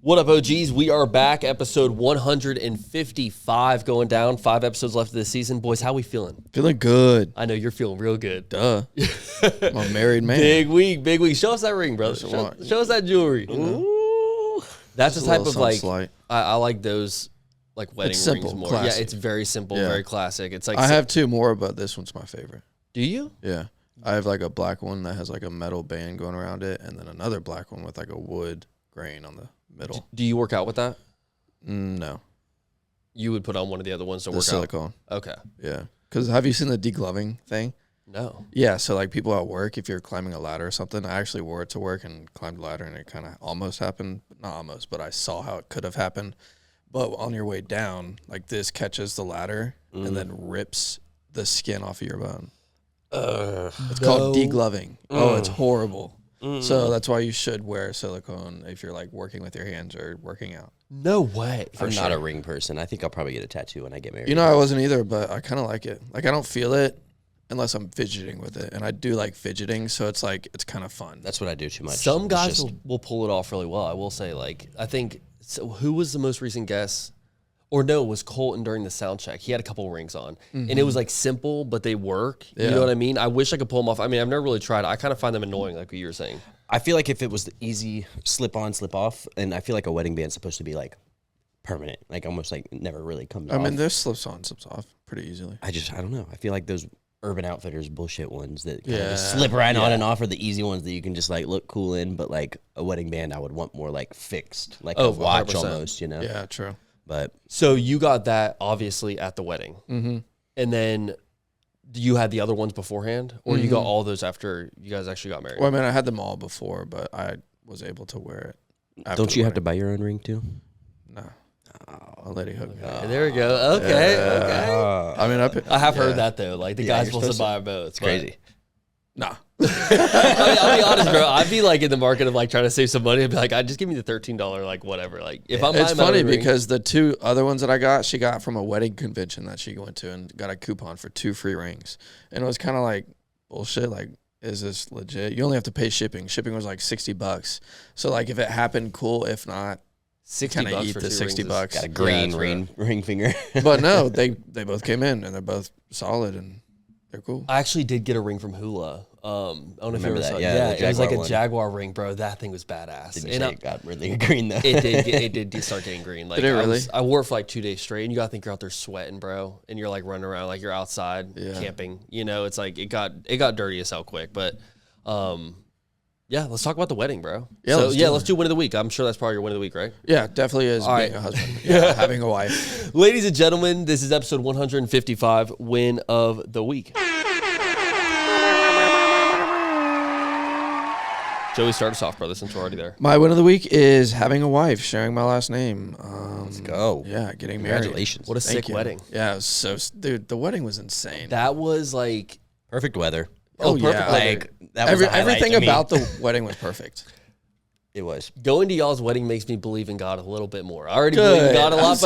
What up, OGs? We are back, episode 155 going down. 5 episodes left of this season. Boys, how we feeling? Feeling good. I know you're feeling real good. Duh. I'm a married man. Big week, big week. Show us that ring, brother. Show us that jewelry. Ooh. That's the type of like, slight. I like those like wedding simple, rings more. classic. Yeah, it's very simple, very classic. It's like I have 2 more, but this one's my favorite. Do you? Yeah. I have like a black one that has like a metal band going around it, and then another black one with like a wood grain on the middle. Do you work out with that? No. You would put on one of the other ones to The work silicone. out? Okay. Yeah. Because have you seen the degloving thing? No. Yeah. So like people at work, if you're climbing a ladder or something, I actually wore it to work and climbed a ladder, and it kind of almost happened. Not almost, but I saw how it could have happened. But on your way down, like this catches the ladder and then rips the skin off of your bone. It's called degloving. Oh, it's horrible. So that's why you should wear silicone if you're like working with your hands or working out. No way. I'm not a ring person. I think I'll probably get a tattoo when I get married. You know, I wasn't either, but I kind of like it. Like I don't feel it unless I'm fidgeting with it, and I do like fidgeting, so it's like it's kind of fun. That's what I do too much. Some guys will pull it off really well. I will say, like, I think, so who was the most recent guest? Or no, it was Colton during the sound check. He had a couple rings on, and it was like simple, but they work. You know what I mean? I wish I could pull them off. I mean, I've never really tried. I kind of find them annoying, like what you were saying. I feel like if it was the easy slip on, slip off, and I feel like a wedding band's supposed to be like permanent, like almost like never really comes off. I mean, there's slips on, slips off pretty easily. I don't know. I feel like those Urban Outfitters bullshit ones that kind of just slip right on and off are the easy ones that you can just like look cool in, but like a wedding band, I would want more like fixed, like a watch 100%. almost, you know? Yeah, true. But So you got that obviously at the wedding, and then you had the other ones beforehand, or you got all those after you guys actually got married? Well, I mean, I had them all before, but I was able to wear it. don't you have to buy your own ring too? No. I'll let it hook me up. There we go. Okay. I mean, I have heard that though. Like the guy's supposed to buy a boat. It's crazy. Nah. I'll be honest, bro. I'd be like in the market of like trying to save some money. I'd be like, just give me the $13, like whatever. Like if I'm It's buying funny ring, because the 2 other ones that I got, she got from a wedding convention that she went to and got a coupon for 2 free rings. And it was kind of like bullshit. Like, is this legit? You only have to pay shipping. Shipping was like $60. So like if it happened, cool. If not, kind of eat the $60. Got a green ring finger. But no, they both came in and they're both solid and they're cool. I actually did get a ring from Hula. I don't know if you ever that. saw it. Yeah, It was like a one. Jaguar ring, bro. That thing was badass. Did you say it got really green though? It did start getting green. Like, Did it really? I wore it for like 2 days straight, and you gotta think you're out there sweating, bro, and you're like running around like you're outside camping. You know, it's like it got dirty as hell quick. But yeah, let's talk about the wedding, bro. Yeah, let's do win of the week. I'm sure that's probably your win of the week, right? Yeah, definitely is being a husband. Yeah, having a wife. Ladies and gentlemen, this is episode 155, win of the week. Joey, start us off, brother, since we're already there. My win of the week is having a wife, sharing my last name. Let's go. Yeah, getting married. Congratulations. What a Thank sick you. wedding. Yeah, it was so, dude, the wedding was insane. That was like, Perfect weather. perfect yeah. weather. Like that was Everything about the wedding was perfect. it was. going to y'all's wedding makes me believe in God a little bit more. I already believe in God a lot,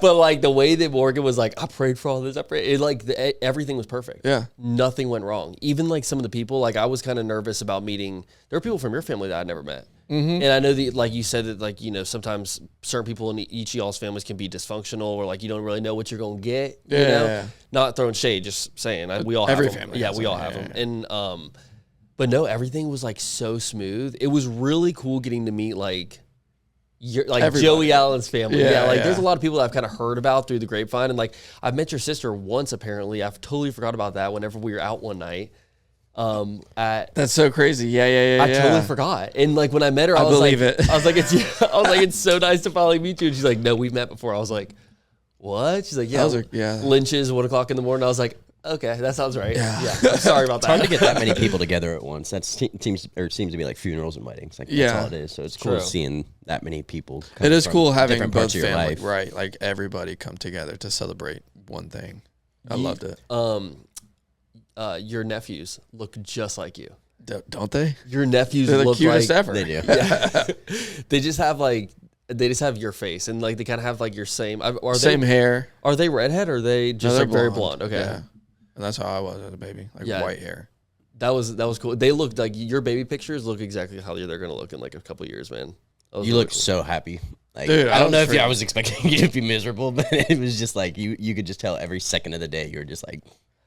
but like the way that Morgan was like, I prayed for all this. I prayed. It, like everything was perfect. Yeah. Nothing went wrong. Even like some of the people, like I was kind of nervous about meeting. There were people from your family that I'd never met. And I know that, like you said, that like, you know, sometimes certain people in each of y'all's families can be dysfunctional, or like you don't really know what you're gonna get. You know? Not throwing shade, just saying. We all have Every them. family Yeah, has we them. all have them. And but no, everything was like so smooth. It was really cool getting to meet like Joey Allen's family. There's a lot of people that I've kind of heard about through the grapevine, and like I've met your sister once apparently. I've totally forgot about that. Whenever we were out one night. That's so crazy. Yeah. I totally forgot. And like when I met her, I was believe like, it. I was like, it's so nice to finally meet you. And she's like, no, we've met before. I was like, what? She's like, yeah, Lynch's 1 o'clock in the morning. I was like, okay, that sounds right. Yeah. I'm sorry about It's that. hard to get that many people together at once. That seems to be like funerals and weddings. Like that's all it is. So it's cool seeing that many people. It is cool having different both parts of your families, life. right? Like everybody come together to celebrate one thing. I loved it. Your nephews look just like you. Don't they? Your nephews They're the look cutest like ever. They do. they just have like your face, and like they kind of have like your same. Same hair. Are they redhead, or are they just they're like very blonde? Okay. Yeah. And that's how I was as a baby, like white hair. That was cool. They looked like your baby pictures look exactly how they're gonna look in like a couple years, man. You looked so happy. Like, Dude, I don't know if freaking- I was expecting you to be miserable, but it was just like you could just tell every second of the day you were just like.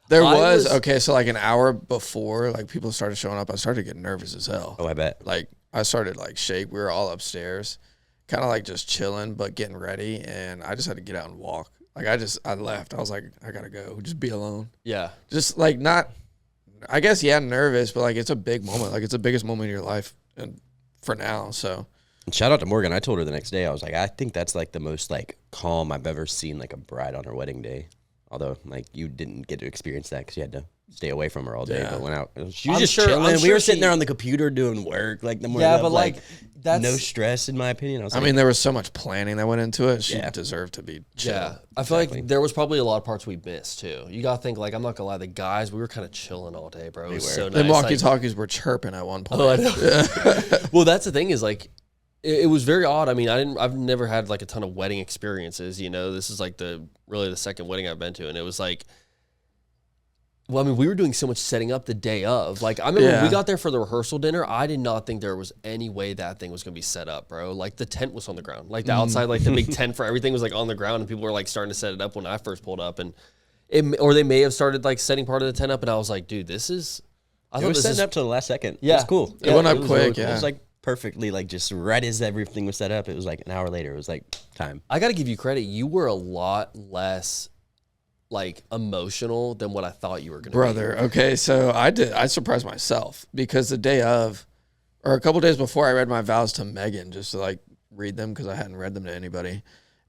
There was okay, so like an hour before like people started showing up, I started getting nervous as hell. Oh, I bet. Like I started like shake. We were all upstairs, kind of like just chilling, but getting ready, and I just had to get out and walk. Like I left. I was like, I gotta go. Just be alone. Yeah. Just like not. I guess nervous, but like it's a big moment. Like it's the biggest moment in your life, and for now, so. And shout out to Morgan. I told her the next day. I was like, I think that's like the most like calm I've ever seen like a bride on her wedding day. Although like you didn't get to experience that because you had to stay away from her all day. Yeah. But went out. She was I'm just sure- chilling. I'm We sure were sitting she- there on the computer doing work. Like the morning. Yeah, of, but like that's no stress in my opinion. I mean, there was so much planning that went into it. She Yeah. deserved to be chill. Yeah, I feel like there was probably a lot of parts we missed too. You gotta think like I'm not gonna lie, the guys we were kind of chilling all day, bro. It was so nice. The like- walkie-talkies were chirping at one point. Oh, I know. Well, that's the thing is like, it was very odd. I mean, I've never had like a ton of wedding experiences. You know, this is like really the second wedding I've been to, and it was like, well, I mean, we were doing so much setting up the day of. Like, I remember when we got there for the rehearsal dinner. I did not think there was any way that thing was gonna be set up, bro. Like the tent was on the ground, like the outside, like the big tent for everything was like on the ground, and people were like starting to set it up when I first pulled up, and or they may have started like setting part of the tent up, and I was like, dude, this is. I It thought was this setting is up to the last second. Yeah. It was cool. It went up was quick, really cool. yeah. It was like perfectly like just right as everything was set up. It was like an hour later. It was like time. I got to give you credit. You were a lot less like emotional than what I thought you were going to Brother, okay, so I surprised myself because the day of, or a couple days before, I read my vows to Megan just to like read them because I hadn't read them to anybody.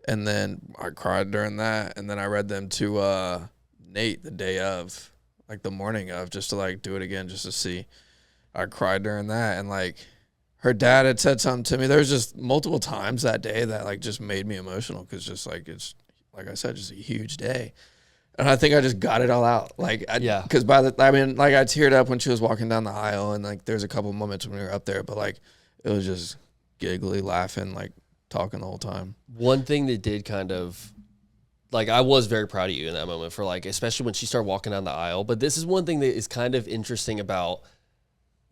And then I cried during that. And then I read them to Nate the day of, like the morning of, just to like do it again just to see. I cried during that. And like her dad had said something to me. There was just multiple times that day that like just made me emotional because just like it's, like I said, just a huge day. And I think I just got it all out. Like, Yeah. Because like I teared up when she was walking down the aisle, and like there's a couple moments when we were up there, but like it was just giggly, laughing, like talking the whole time. One thing that did kind of, like, I was very proud of you in that moment for like, especially when she started walking down the aisle. But this is one thing that is kind of interesting about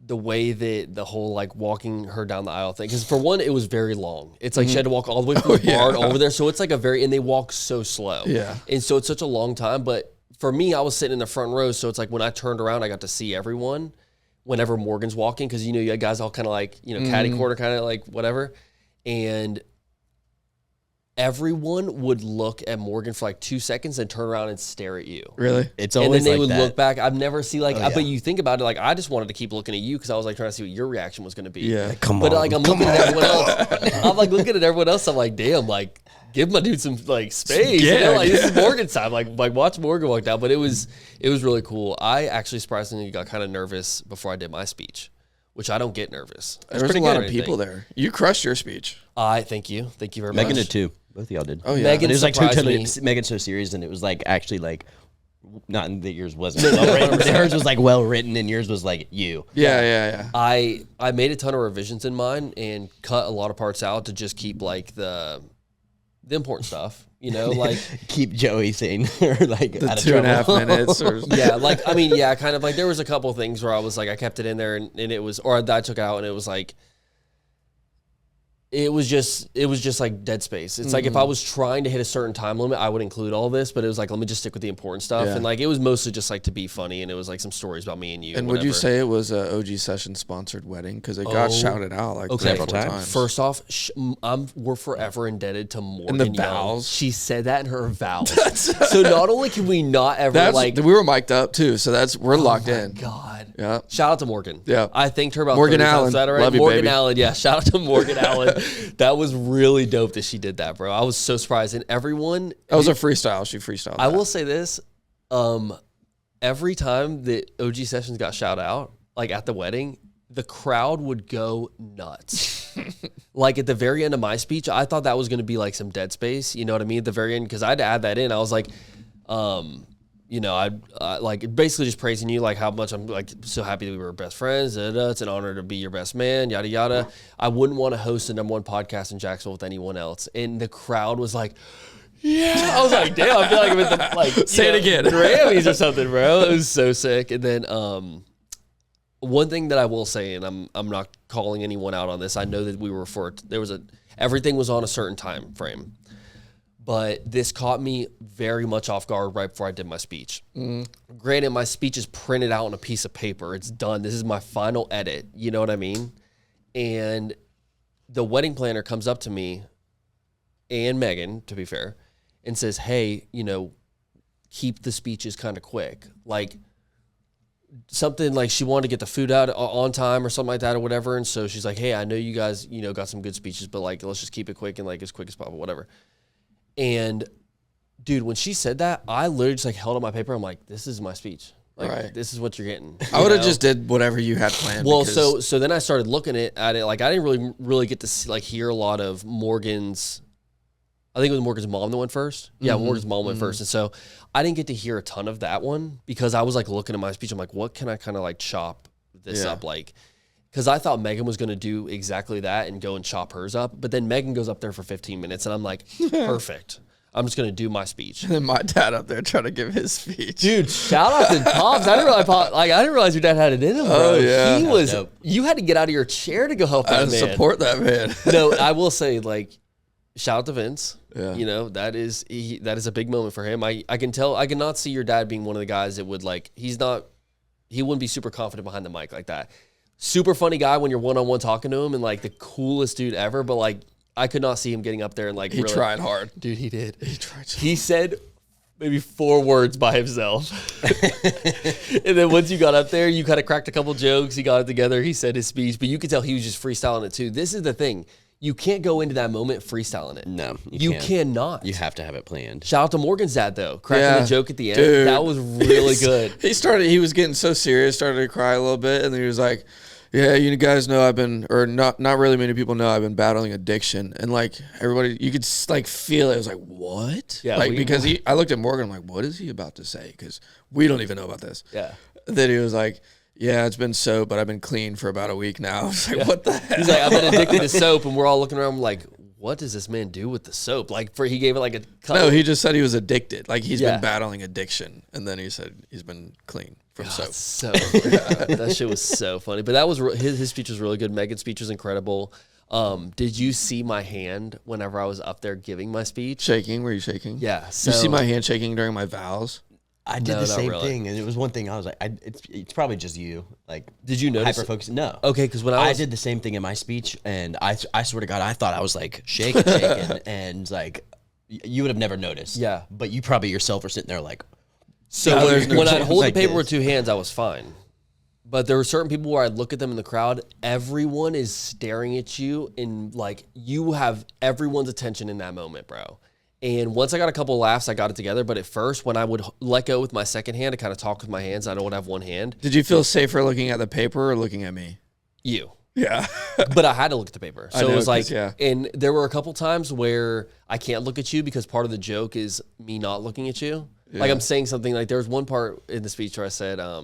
the way that the whole like walking her down the aisle thing, because for one, it was very long. It's like she had to walk all the way from the barn over there, so it's like and they walk so slow, and so it's such a long time. But for me, I was sitting in the front row, so it's like when I turned around, I got to see everyone whenever Morgan's walking, because you had guys all kind of like catty corner, kind of like whatever, and everyone would look at Morgan for like 2 seconds and turn around and stare at you. Really? It's And always then they like would that. look back. I've never seen like, yeah. but you think about it, like I just wanted to keep looking at you because I was like trying to see what your reaction was going to be. Yeah. Come But on. like I'm looking at everyone else. I'm like looking at everyone else. I'm like, damn, like give my dude some like space. Yeah, Like this is Morgan's time. Like watch Morgan walk down. But it was really cool. I actually surprisingly got kind of nervous before I did my speech, which I don't get nervous. There was a lot of people there. You crushed your speech. Thank you very much. Megan did too. Both of y'all did. Oh, yeah. Megan But it was like surprised totally me. Megan's so serious, and it was like actually like not that yours wasn't well written, but hers was like well written, and yours was like you. Yeah. I made a ton of revisions in mine and cut a lot of parts out to just keep like the important stuff, like Keep Joey sane or like The out of 2.5 minutes. Or, yeah, like I mean, yeah, kind of like there was a couple of things where I was like I kept it in there and it was, or I took out and it was like it was just like dead space. It's like if I was trying to hit a certain time limit, I would include all this, but it was like let me just stick with the important stuff. Yeah. And like it was mostly just like to be funny, and it was like some stories about me and you. And would you say it was a OG Session sponsored wedding? Because it got shouted out like Okay. 3 or 4 Several times. First off, we're forever indebted to Morgan. the Young. vows? She said that in her vows. So not only can we not ever we were mic'd up too, so we're locked in. God. Yeah. Shout out to Morgan. Yeah. I thanked her about Morgan 30 times. Allen. Is that all right? Love you, Morgan baby. Allen. Yeah. Shout out to Morgan Allen. That was really dope that she did that, bro. I was so surprised. And everyone. That was a freestyle. She freestyled. I that. will say this. Every time that OG Sessions got shout out, like at the wedding, the crowd would go nuts. Like at the very end of my speech, I thought that was going to be like some dead space. You know what I mean? At the very end, because I had to add that in. I was like, I like basically just praising you, like how much I'm like so happy that we were best friends. It's an honor to be your best man, yada yada. I wouldn't want to host the #1 podcast in Jacksonville with anyone else. And the crowd was like, yeah. I was like, damn, I feel like I'm at the like Say it again. Grammys or something, bro. It was so sick. And then one thing that I will say, and I'm not calling anyone out on this. I know that everything was on a certain time frame, but this caught me very much off guard right before I did my speech. Granted, my speech is printed out on a piece of paper. It's done. This is my final edit. You know what I mean? And the wedding planner comes up to me and Megan, to be fair, and says, hey, keep the speeches kind of quick. Like, something like she wanted to get the food out on time or something like that or whatever. And so she's like, hey, I know you guys, got some good speeches, but like, let's just keep it quick and like as quick as possible, whatever. And dude, when she said that, I literally just like held up my paper. I'm like, this is my speech. Like, this is what you're getting. I would have just did whatever you had planned. Well, so then I started looking at it. Like, I didn't really get to see, like, hear a lot of Morgan's. I think it was Morgan's mom that went first. Yeah, Morgan's mom went first. And so I didn't get to hear a ton of that one because I was like looking at my speech. I'm like, what can I kind of like chop this up like? Because I thought Megan was going to do exactly that and go and chop hers up. But then Megan goes up there for 15 minutes and I'm like, perfect. I'm just going to do my speech. And then my dad up there trying to give his speech. Dude, shout out to Pops. I didn't realize your dad had it in him, bro. Oh, yeah. You had to get out of your chair to go help that man. Support that man. No, I will say, like, shout out to Vince. Yeah. That is a big moment for him. I cannot see your dad being one of the guys that would like, he wouldn't be super confident behind the mic like that. Super funny guy when you're one-on-one talking to him and like the coolest dude ever, but like, I could not see him getting up there and like, he tried hard. Dude, he did. He tried so He said maybe 4 words by himself. And then once you got up there, you kind of cracked a couple jokes. He got it together. He said his speech, but you could tell he was just freestyling it too. This is the thing. You can't go into that moment freestyling it. No, you cannot. You have to have it planned. Shout out to Morgan's dad though, cracking the joke at the end. Dude. That was really good. He was getting so serious, started to cry a little bit, and then he was like, yeah, you guys know not really many people know I've been battling addiction. And like everybody, you could like feel it. It was like, what? Yeah. Like, I looked at Morgan, I'm like, what is he about to say? Because we don't even know about this. Yeah. Then he was like, yeah, it's been soap, but I've been clean for about a week now. I was like, what the heck? He's like, I've been addicted to soap, and we're all looking around like, what does this man do with the soap? Like, he gave it like a cut. No, he just said he was addicted. Like, he's been battling addiction, and then he said he's been clean from soap. So that shit was so funny. But that was his speech was really good. Megan's speech was incredible. Did you see my hand whenever I was up there giving my speech? Shaking? Were you shaking? Yeah. You see my hand shaking during my vows? I did the same thing, and it was one thing I was like, it's probably just you. Like, did you notice? Hyper focused? No. Okay, because when I did the same thing in my speech, and I swear to God, I thought I was like shaking, and like you would have never noticed. Yeah. But you probably yourself were sitting there like. So when I'd hold the paper with 2 hands, I was fine. But there were certain people where I'd look at them in the crowd. Everyone is staring at you, and like you have everyone's attention in that moment, bro. And once I got a couple of laughs, I got it together. But at first, when I would let go with my second hand to kind of talk with my hands, I don't have one hand. Did you feel safer looking at the paper or looking at me? You. Yeah. But I had to look at the paper. So it was like, yeah. And there were a couple times where I can't look at you because part of the joke is me not looking at you. Yeah. Like I'm saying something like there was one part in the speech where I said, I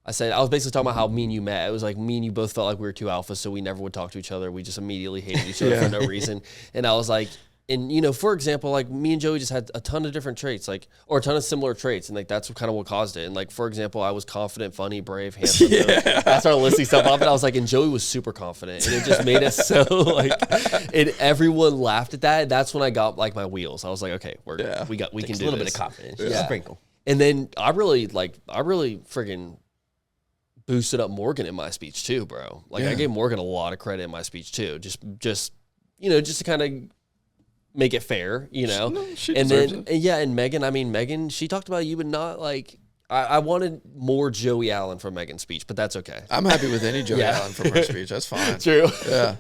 was basically talking about how me and you met. It was like me and you both felt like we were 2 alphas, so we never would talk to each other. We just immediately hated each other for no reason. And I was like, and for example, like me and Joey just had a ton of different traits, like, or a ton of similar traits. And like, that's kind of what caused it. And like, for example, I was confident, funny, brave, handsome. I started listing stuff off and I was like, and Joey was super confident. And it just made us so like, and everyone laughed at that. That's when I got like my wheels. I was like, okay, we can do this. A little bit of confidence. Yeah. Sprinkle. And then I really friggin' boosted up Morgan in my speech too, bro. Like I gave Morgan a lot of credit in my speech too. Just to kind of make it fair, and then and Megan, she talked about you, but not like I wanted more Joey Allen from Megan's speech, but that's okay. I'm happy with any Joey Allen from her speech. That's fine. True. Yeah.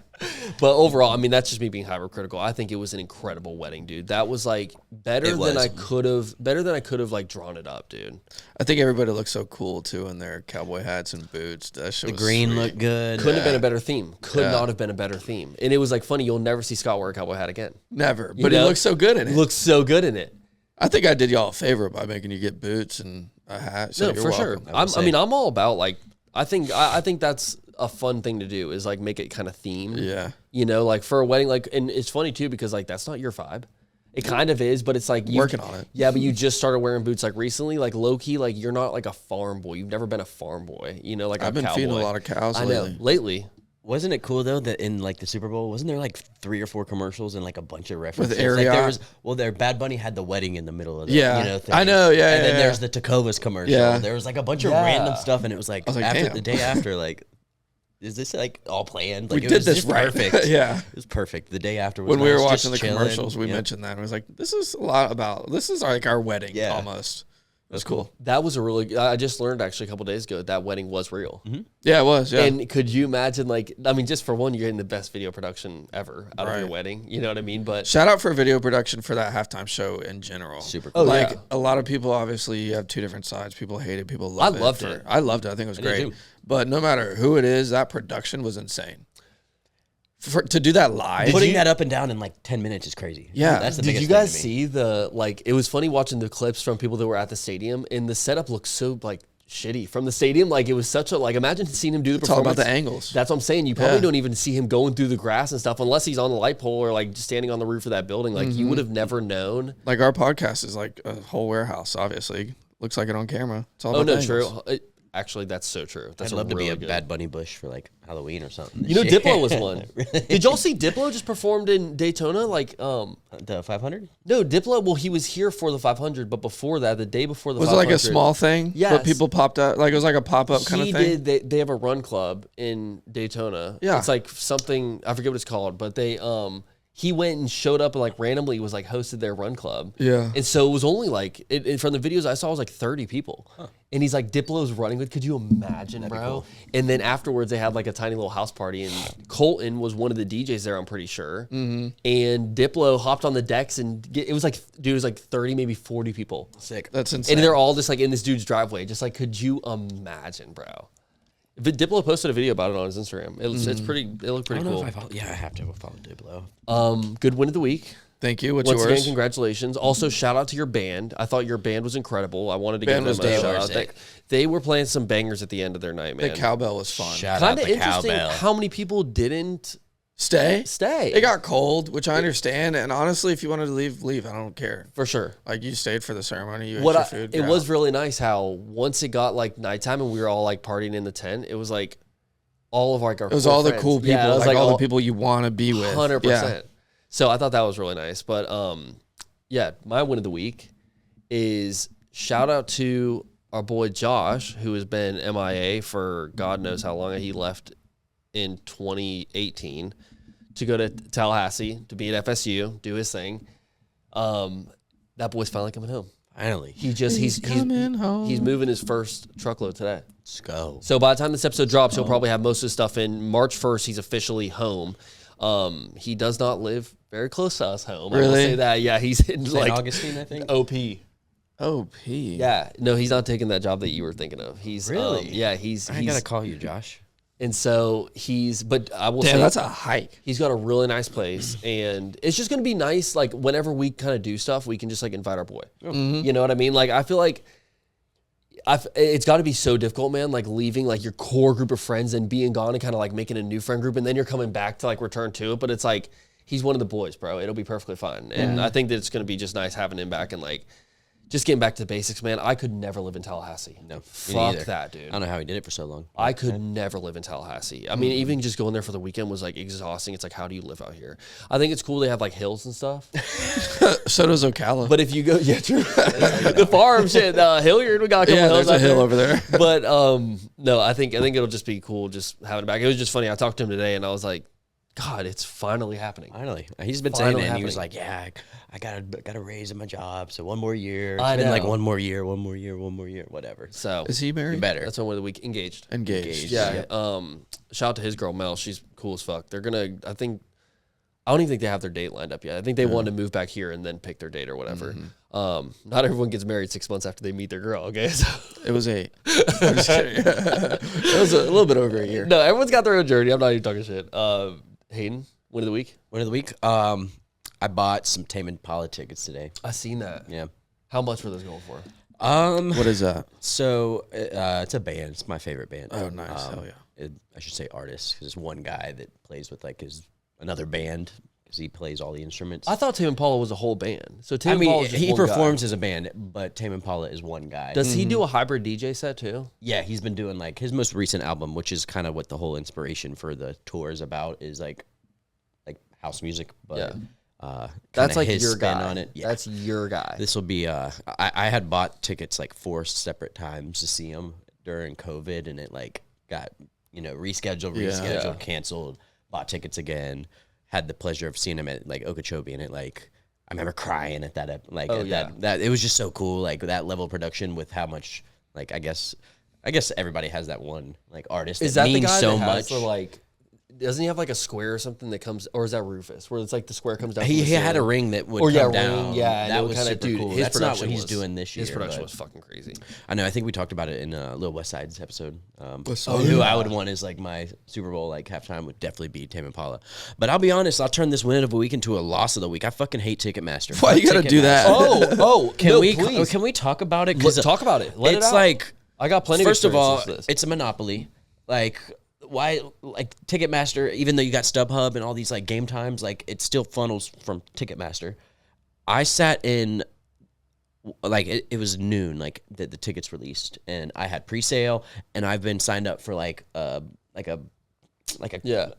But overall, that's just me being hypercritical. I think it was an incredible wedding, dude. That was like better than I could have like drawn it up, dude. I think everybody looked so cool too in their cowboy hats and boots. That shit the was green sweet. looked good. Couldn't have been a better theme. Could not have been a better theme. And it was like funny. You'll never see Scott wear a cowboy hat again. Never. But he looks so good in it. Looks so good in it. I think I did y'all a favor by making you get boots and a hat. So no, for welcome. Sure. I'm all about like. I think that's a fun thing to do is like make it kind of themed. Yeah. Like for a wedding, like, and it's funny too because like that's not your vibe. It kind of is, but it's like working on it. Yeah, but you just started wearing boots like recently, like low key, like you're not like a farm boy. You've never been a farm boy, you know, like I've been feeding a lot of cows lately. Wasn't it cool though that in like the Super Bowl, wasn't there like 3 or 4 commercials and like a bunch of references? With Ariat? Like there was, their Bad Bunny had the wedding in the middle of the thing. I know, yeah. And then there's the Tecovas commercial. Yeah. There was like a bunch of random stuff, and it was like, after damn. the day after, like, is this like all planned? Like We did this right. Perfect. Yeah. It was perfect. The day after was when we nice, were watching the chilling, commercials, we mentioned that. It was like, this is like our wedding almost. It was cool. That was I just learned actually a couple days ago that wedding was real. Mm-hmm. Yeah, it was. Yeah. And could you imagine, like, I mean, just for one, you're getting the best video production ever out of your wedding. You know what I mean? But shout out for video production for that halftime show in general. Super cool. Like a lot of people, obviously, you have 2 different sides. People hate it. People love it. I loved it. I loved it. I think it was great. too. But no matter who it is, that production was insane. To do that live, Putting that up and down in like 10 minutes is crazy. Yeah. That's the did biggest you guys thing to me. see it was funny watching the clips from people that were at the stadium, and the setup looked so like shitty from the stadium. Like it was such a, like, imagine seeing him do the it's all performance. about the angles. That's what I'm saying. You probably don't even see him going through the grass and stuff unless he's on the light pole or like just standing on the roof of that building. Like you would have never known. Like our podcast is like a whole warehouse. Obviously, looks like it on camera. It's all about the angles. True. Actually, that's so true. That's I'd love to be really a good. Bad Bunny bush for like Halloween or something. You know, Diplo was one. Did y'all see Diplo just performed in Daytona? Like, The 500? no, Diplo. Well, he was here for the 500, but before that, the day before the Was it 500, like a small thing? Yes. But people popped out. Like it was like a pop up kind of thing. They have a run club in Daytona. Yeah. It's like something, I forget what it's called, but they he went and showed up and like randomly was like hosted their run club. Yeah. And so it was only like from the videos I saw, it was like 30 people. And he's like, Diplo's running with. Could you imagine, bro? Cool. And then afterwards they had like a tiny little house party, and Colton was one of the DJs there, I'm pretty sure. Mm-hmm. And Diplo hopped on the decks, and it was like 30, maybe 40 people. Sick. That's insane. And they're all just like in this dude's driveway. Just like, could you imagine, bro? Diplo posted a video about it on his Instagram. It's pretty. It looked pretty cool. I have to follow Diplo. Good win of the week. Thank you. What's Once yours? again, congratulations. Also, shout out to your band. I thought your band was incredible. I wanted to give them a shout out. They were playing some bangers at the end of their night, man. The cowbell was fun. Shout out Kind of the interesting cowbell. how many people didn't Stay. It got cold, which I understand. And honestly, if you wanted to leave. I don't care. for sure. Like you stayed for the ceremony. You ate your food. It was really nice how once it got like nighttime and we were all like partying in the tent, it was like all of our It was all the cool people. Yeah, it was like all the people you want to be with. 100%. Yeah. So I thought that was really nice. But yeah, my win of the week is shout out to our boy Josh, who has been MIA for God knows how long. He left in 2018 to go to Tallahassee to be at FSU, do his thing. That boy's finally coming home. Finally. He's coming home. He's moving his first truckload today. Let's go. So by the time this episode drops, he'll probably have most of his stuff in. March 1st, he's officially home. He does not live very close to us home. Really? I will say that. Yeah, he's in St. like Augustine, I think. OP. OP. Yeah, no, he's not taking that job that you were thinking of. He's Really? yeah, he's I gotta call you, Josh. and so but I will say Damn, that's a hike. he's got a really nice place, and it's just gonna be nice. Like whenever we kind of do stuff, we can just like invite our boy. You know what I mean? Like I feel like it's got to be so difficult, man. Like leaving like your core group of friends and being gone and kind of like making a new friend group, and then you're coming back to like return to it. But it's like he's one of the boys, bro. It'll be perfectly fine, and I think that it's gonna be just nice having him back and like. Just getting back to the basics, man. I could never live in Tallahassee. No, me Fuck neither. that, dude. I don't know how he did it for so long. I could never live in Tallahassee. I mean, even just going there for the weekend was like exhausting. It's like, how do you live out here? I think it's cool they have like hills and stuff. So does Ocala. But if you go, yeah, true. The farm shit, Hilliard, we got a couple hills there's a out hill there. over there. But no, I think it'll just be cool just having it back. It was just funny. I talked to him today and I was like, God, it's finally happening. Finally. He's been Finally saying it, and he was happening. like, yeah, I got a raise in my job, so one more year. I It's been like know. one more year, whatever. So Is he married? Better. that's one way of the week. Engaged. Engaged. Yeah. Shout out to his girl Mel. She's cool as fuck. They're gonna. I don't even think they have their date lined up yet. I think they wanted to move back here and then pick their date or whatever. Not everyone gets married 6 months after they meet their girl. Okay, so It was 8. I'm just kidding. It was a little bit over a year. no, everyone's got their own journey. I'm not even talking shit. Hayden, win of the week. Win of the week. I bought some Tame Impala tickets today. I seen that. Yeah. How much were those going for? What is that? So it's a band. It's my favorite band. Oh, nice. Hell yeah. I should say artist, because it's one guy that plays with like another band. because he plays all the instruments. I thought Tame Impala was a whole band. So Tame I mean, Impala is just he one performs guy. as a band, but Tame Impala is one guy. Does he do a hybrid DJ set too? Yeah, he's been doing like his most recent album, which is kind of what the whole inspiration for the tour is about, is like house music, but That's like his your spin guy. on it. Yeah. That's your guy. This will be I had bought tickets like 4 separate times to see him during COVID, and it like got rescheduled, canceled, bought tickets again. Had the pleasure of seeing him at like Okeechobee, and it like I remember crying at that that it was just so cool, like that level of production with how much like I guess everybody has that one like artist Is that means the guy so that has much. the like? Doesn't he have like a square or something that comes, or is that Rufus, where it's like the square comes down? He from the had a ceiling? ring that would Or come down. ring, yeah, that and was kind of super dude. cool. His That's not what production he's was- doing this year. His production but was fucking crazy. I know. I think we talked about it in Lil West Side's episode. Side? Who I would want is like my Super Bowl like halftime would definitely be Tame Impala. But I'll be honest, I'll turn this win of the week into a loss of the week. I fucking hate Ticketmaster. Why you gotta do that? Can please. can we talk about it? 'Cause Talk about it. Let it it's out. like I got plenty. First of all, experience with this. it's a monopoly. Like why? Like Ticketmaster, even though you got StubHub and all these like game times, like it still funnels from Ticketmaster. I sat in. Like it was noon, like the tickets released, and I had pre-sale, and I've been signed up for like a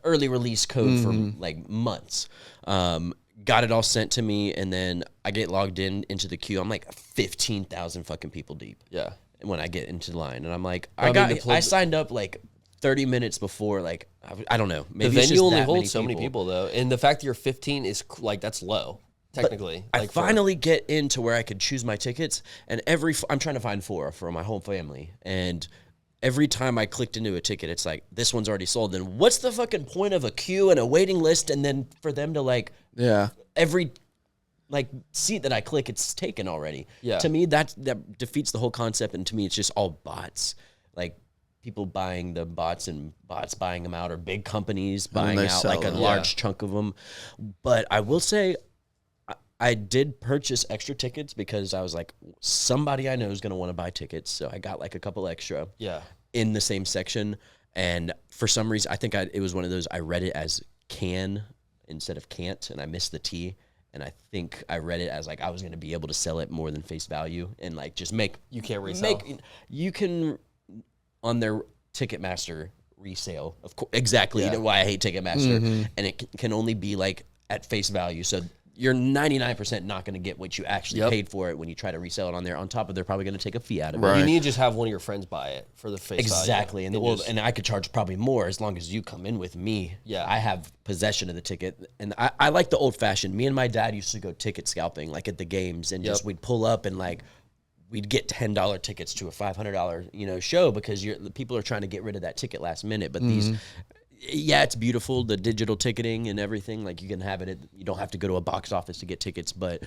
early release code for like months. Got it all sent to me, and then I get logged into the queue. I'm like 15,000 fucking people deep. Yeah. When I get into the line, and I'm like, mean, I signed up like 30 minutes before, like I don't know, maybe The it's venue just only that holds so many people though, and the fact that you're 15 is like that's low technically. I Like finally get into where I could choose my tickets, and I'm trying to find 4 for my whole family, and every time I clicked into a ticket, it's like, this one's already sold. Then what's the fucking point of a queue and a waiting list, and then for them to like every like seat that I click, it's taken already. Yeah. To me, that defeats the whole concept, and to me, it's just all bots. Like people buying the bots and bots buying them out, or big companies buying they out sell like a them. large chunk of them. But I will say, I did purchase extra tickets because I was like, somebody I know is going to want to buy tickets. So I got like a couple extra in the same section. And for some reason, I think it was one of those, I read it as can instead of can't, and I missed the T. And I think I read it as like I was going to be able to sell it more than face value, and like just make. You can't resell. You can, on their Ticketmaster resale, of course, exactly why I hate Ticketmaster. And it can only be like at face value. So you're 99% not going to get what you actually paid for it when you try to resell it on there. On top of, they're probably going to take a fee out of it. You need to just have one of your friends buy it for the face value. Exactly, and I could charge probably more as long as you come in with me. Yeah. I have possession of the ticket, and I like the old fashioned. Me and my dad used to go ticket scalping, like at the games, and just we'd pull up and like we'd get $10 tickets to a $500 show because the people are trying to get rid of that ticket last minute. But these. Yeah, it's beautiful, the digital ticketing and everything. Like you can have it. You don't have to go to a box office to get tickets. But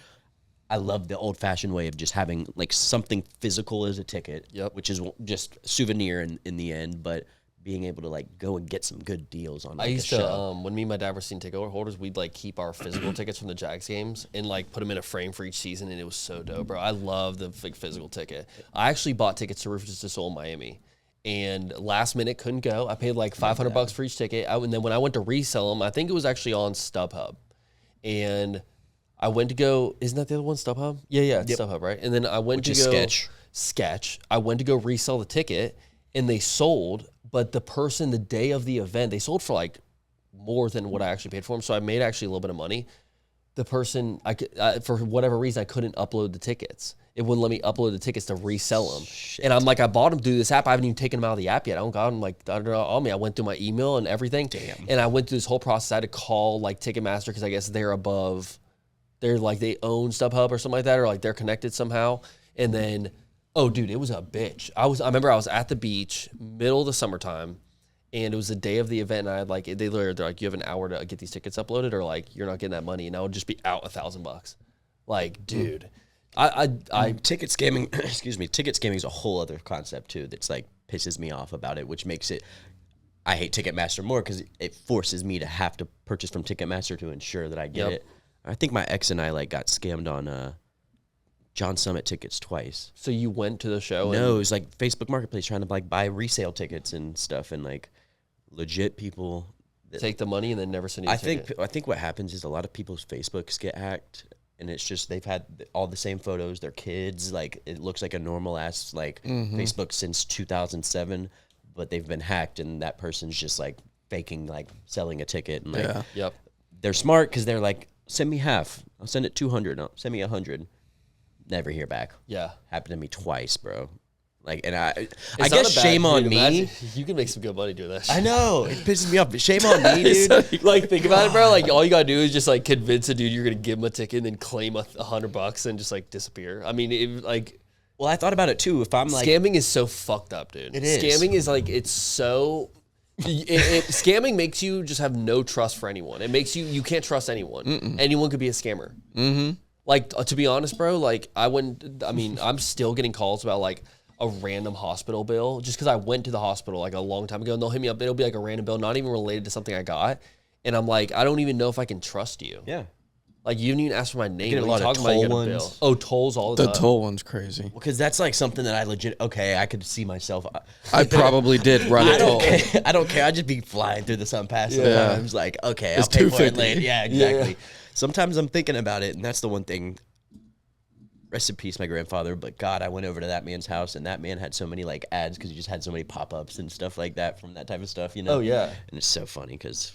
I love the old-fashioned way of just having like something physical as a ticket, which is just souvenir in the end. But being able to like go and get some good deals on. Like, I used to when me and my dad were seeing ticket holders, we'd like keep our physical tickets from the Jags games and like put them in a frame for each season, and it was so dope, bro. I love the like physical ticket. I actually bought tickets to Rufus to Soul Miami. And last minute couldn't go. I paid like $500 for each ticket. And then when I went to resell them, I think it was actually on StubHub. And I went to go. Isn't that the other one, StubHub? Yeah, it's StubHub, right? And then I went to go Sketch. I went to go resell the ticket, and they sold. But the person, the day of the event, they sold for like more than what I actually paid for them. So I made actually a little bit of money. The person, for whatever reason, I couldn't upload the tickets. It wouldn't let me upload the tickets to resell them. And I'm like, I bought them through this app. I haven't even taken them out of the app yet. I don't got them like, I don't know, on me. I went through my email and everything. Damn. And I went through this whole process. I had to call like Ticketmaster because I guess they're above, they're like, they own StubHub or something like that, or like they're connected somehow. And then, oh, dude, it was a bitch. I remember I was at the beach, middle of the summertime, and it was the day of the event, and I had like, they're like, you have an hour to get these tickets uploaded, or like, you're not getting that money, and I would just be out $1,000. Like, dude. Ticket scamming, excuse me, ticket scamming is a whole other concept too that's like pisses me off about it, which makes it, I hate Ticketmaster more because it forces me to have to purchase from Ticketmaster to ensure that I get it. I think my ex and I like got scammed on John Summit tickets twice. So you went to the show? No, it was like Facebook Marketplace trying to like buy resale tickets and stuff, and like legit people take the money and then never send you a ticket. I think what happens is a lot of people's Facebooks get hacked, and it's just they've had all the same photos, their kids, like it looks like a normal ass like Facebook since 2007, but they've been hacked, and that person's just like faking like selling a ticket, and like they're smart because they're like, send me half, I'll send it 200, send me 100, never hear back. Yeah, happened to me twice, bro. Like, and I guess shame on me. Imagine, you can make some good money doing that shit. I know. It pisses me off. But shame on me, dude. Like, think about it, bro. Like, all you got to do is just, like, convince a dude you're going to give him a ticket and then claim $100 and just, like, disappear. I mean, well, I thought about it, too. If I'm, like... Scamming is so fucked up, dude. It is. Scamming is, like, it's so... Scamming makes you just have no trust for anyone. It makes you can't trust anyone. Anyone could be a scammer. Like, to be honest, bro, like, I'm still getting calls about, like, a random hospital bill just because I went to the hospital like a long time ago, and they'll hit me up. It'll be like a random bill, not even related to something I got. And I'm like, I don't even know if I can trust you. Yeah. Like, you didn't even ask for my name. Get a lot of toll ones. Oh, tolls all the time. The toll one's crazy. Because that's like something that I legit, I could see myself. I probably did run a toll. I don't care. I just be flying through the sun pass sometimes. Like, okay, I'll pay for it later. Yeah, exactly. Yeah. Sometimes I'm thinking about it, and that's the one thing. Rest in peace, my grandfather. But God, I went over to that man's house, and that man had so many like ads because he just had so many pop-ups and stuff like that from that type of stuff, you know? Oh yeah, and it's so funny because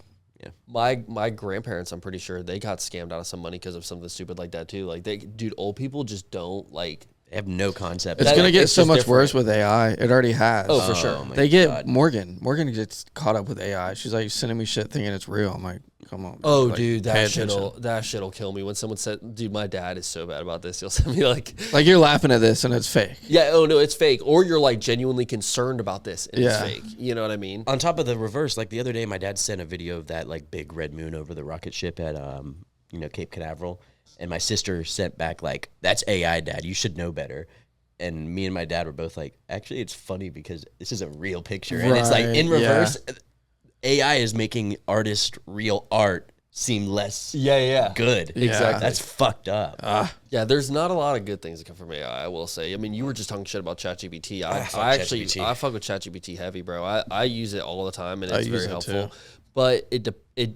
my grandparents, I'm pretty sure they got scammed out of some money because of something stupid like that too. Like dude, old people just don't like. They have no concept. It's gonna get so much worse with AI. It already has. Oh, for sure. They get Morgan. Morgan gets caught up with AI. She's like sending me shit thinking it's real. I'm like, come on. Oh, like, dude, that shit'll kill me when someone said, dude, my dad is so bad about this. He'll send me like you're laughing at this and it's fake. Yeah. Oh no, it's fake. Or you're like genuinely concerned about this and it's fake. You know what I mean? On top of the reverse, like the other day, my dad sent a video of that like big red moon over the rocket ship at Cape Canaveral, and my sister sent back like, that's AI, Dad. You should know better. And me and my dad were both like, actually, it's funny because this is a real picture. And it's like in reverse, AI is making real art seem less good. Exactly. That's fucked up. Yeah, there's not a lot of good things that come from AI, I will say. I mean, you were just talking shit about ChatGPT. I fuck with ChatGPT heavy, bro. I use it all the time, and it's very helpful. Too. But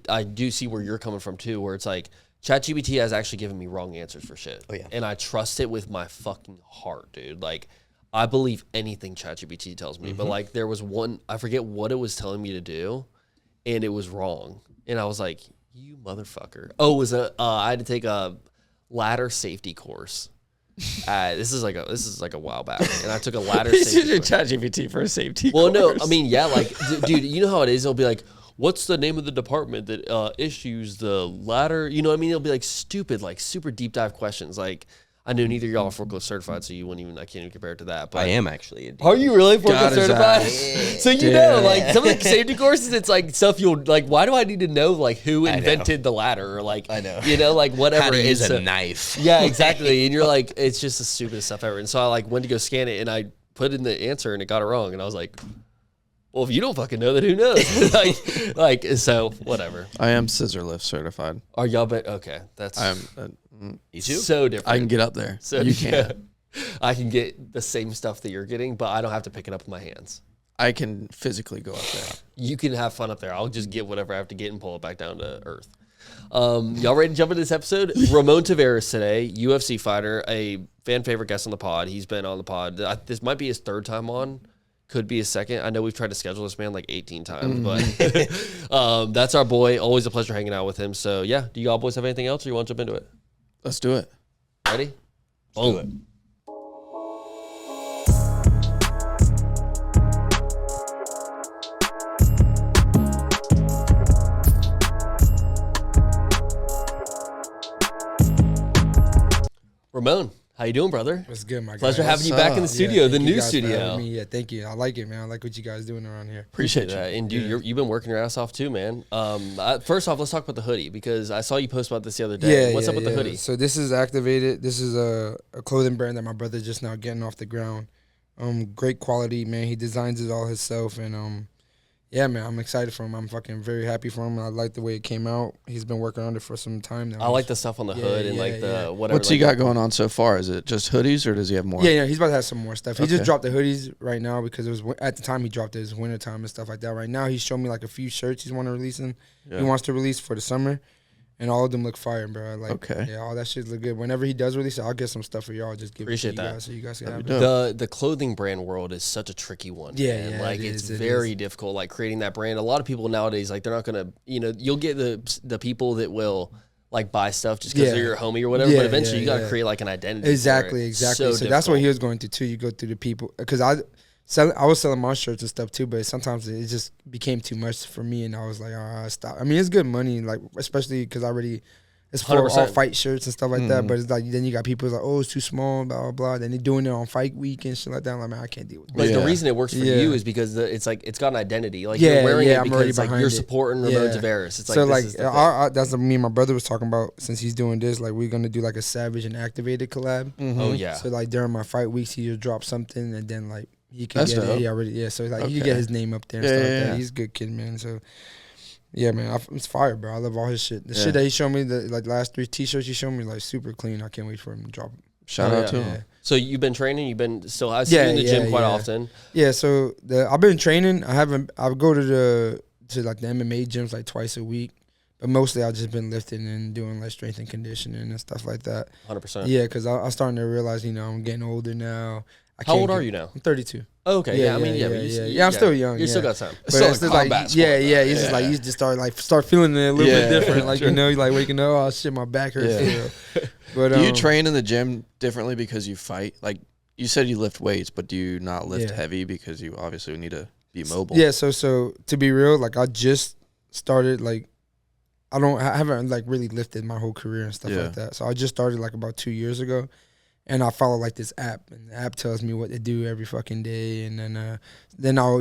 I do see where you're coming from, too, where it's like, ChatGPT has actually given me wrong answers for shit. Oh, yeah. And I trust it with my fucking heart, dude. Like, I believe anything ChatGPT tells me. But, like, there was one, I forget what it was telling me to do, and it was wrong. And I was like, you motherfucker. Oh, it was I had to take a ladder safety course. This is like a while back, and I took a ladder safety course. ChatGPT for a safety course. Well, no, I mean, yeah, like, dude, you know how it is? It'll be like, what's the name of the department that issues the ladder? You know what I mean? It'll be like stupid, like super deep dive questions. Like, I know neither of y'all are forklift certified, so you wouldn't even, I can't even compare it to that. But I am actually. Are you really forklift certified? So you know, like some of the safety courses, it's like stuff you'll, like, why do I need to know like who invented the ladder? Or like, I know. You know, like whatever. How to use a knife. Yeah, exactly. And you're like, it's just the stupidest stuff ever. And so I like went to go scan it, and I put in the answer, and it got it wrong. And I was like, well, if you don't fucking know that, who knows? like, so whatever. I am scissor lift certified. Are y'all? Okay, that's. You too? So different. I can get up there. So you can't. I can get the same stuff that you're getting, but I don't have to pick it up with my hands. I can physically go up there. You can have fun up there. I'll just get whatever I have to get and pull it back down to earth. Y'all ready to jump into this episode? Ramon Taveras today, UFC fighter, a fan favorite guest on the pod. He's been on the pod. This might be his third time on. Could be a second. I know we've tried to schedule this man like 18 times, but that's our boy. Always a pleasure hanging out with him. So yeah, do y'all boys have anything else, or you want to jump into it? Let's do it. Ready? Let's do it. Ramon, how you doing, brother? What's good, my guy? Pleasure having you back in the studio, the new studio. Yeah, thank you. I like it, man. I like what you guys doing around here. Appreciate that. And dude, you've been working your ass off too, man. First off, let's talk about the hoodie, because I saw you post about this the other day. What's up with the hoodie? So this is Activated. This is a clothing brand that my brother just now getting off the ground. Great quality, man. He designs it all himself, and Yeah, man, I'm excited for him. I'm fucking very happy for him. I like the way it came out. He's been working on it for some time now. I like the stuff on the hood and like the whatever. What's he got going on so far? Is it just hoodies or does he have more? Yeah, he's about to have some more stuff. He just dropped the hoodies right now because it was at the time he dropped it was winter time and stuff like that. Right now he's showing me like a few shirts he's want to release. He wants to release for the summer. And all of them look fire, bro. Like, yeah, all that shit look good. Whenever he does release it, I'll get some stuff for y'all. Just give it to you guys so you guys can have it. The clothing brand world is such a tricky one. Yeah, man. Like it's very difficult. Like creating that brand. A lot of people nowadays, like they're not gonna, you'll get the people that will like buy stuff just because they're your homie or whatever. But eventually, you gotta create like an identity. Exactly. So that's what he was going too. You go through the people because I was selling my shirts and stuff too, but sometimes it just became too much for me, and I was like, all right, stop. I mean, it's good money, like especially because it's for 100%. All fight shirts and stuff like that. But it's like then you got people like, oh, it's too small, blah blah blah. Then they're doing it on fight week and shit like that. I'm like, man, I can't deal with it. But the reason it works for you is because it's like it's got an identity. Like you're wearing it because like you're supporting Ramon Taveras. It's so like that's what me and my brother was talking about since he's doing this. Like we're gonna do like a Savage and Activated collab. Oh yeah. So like during my fight weeks, he just drop something and then like. He could get it. He already, so like he could get his name up there and stuff like that. He's a good kid, man. So yeah, man, it's fire, bro. I love all his shit. The shit that he showed me, the like last 3 T-shirts he showed me, like super clean. I can't wait for him to drop them. Shout out to him. So you've been training? You've been still? I see you in the gym quite often. Yeah, so I've been training. I go to like the MMA gyms like twice a week. But mostly I've just been lifting and doing like strength and conditioning and stuff like that. 100%. Yeah, because I'm starting to realize, I'm getting older now. How old are you now? I'm 32. Oh, okay. I'm still young. You still got time. But it's just like it's just like you just start feeling it a little bit different. Like you like waking up, oh shit, my back hurts. Yeah. But do you train in the gym differently because you fight? Like you said, you lift weights, but do you not lift heavy because you obviously need to be mobile? Yeah. So to be real, like I just started like. I haven't like really lifted my whole career and stuff like that. So I just started like about 2 years ago. And I follow like this app, and the app tells me what to do every fucking day, and then I'll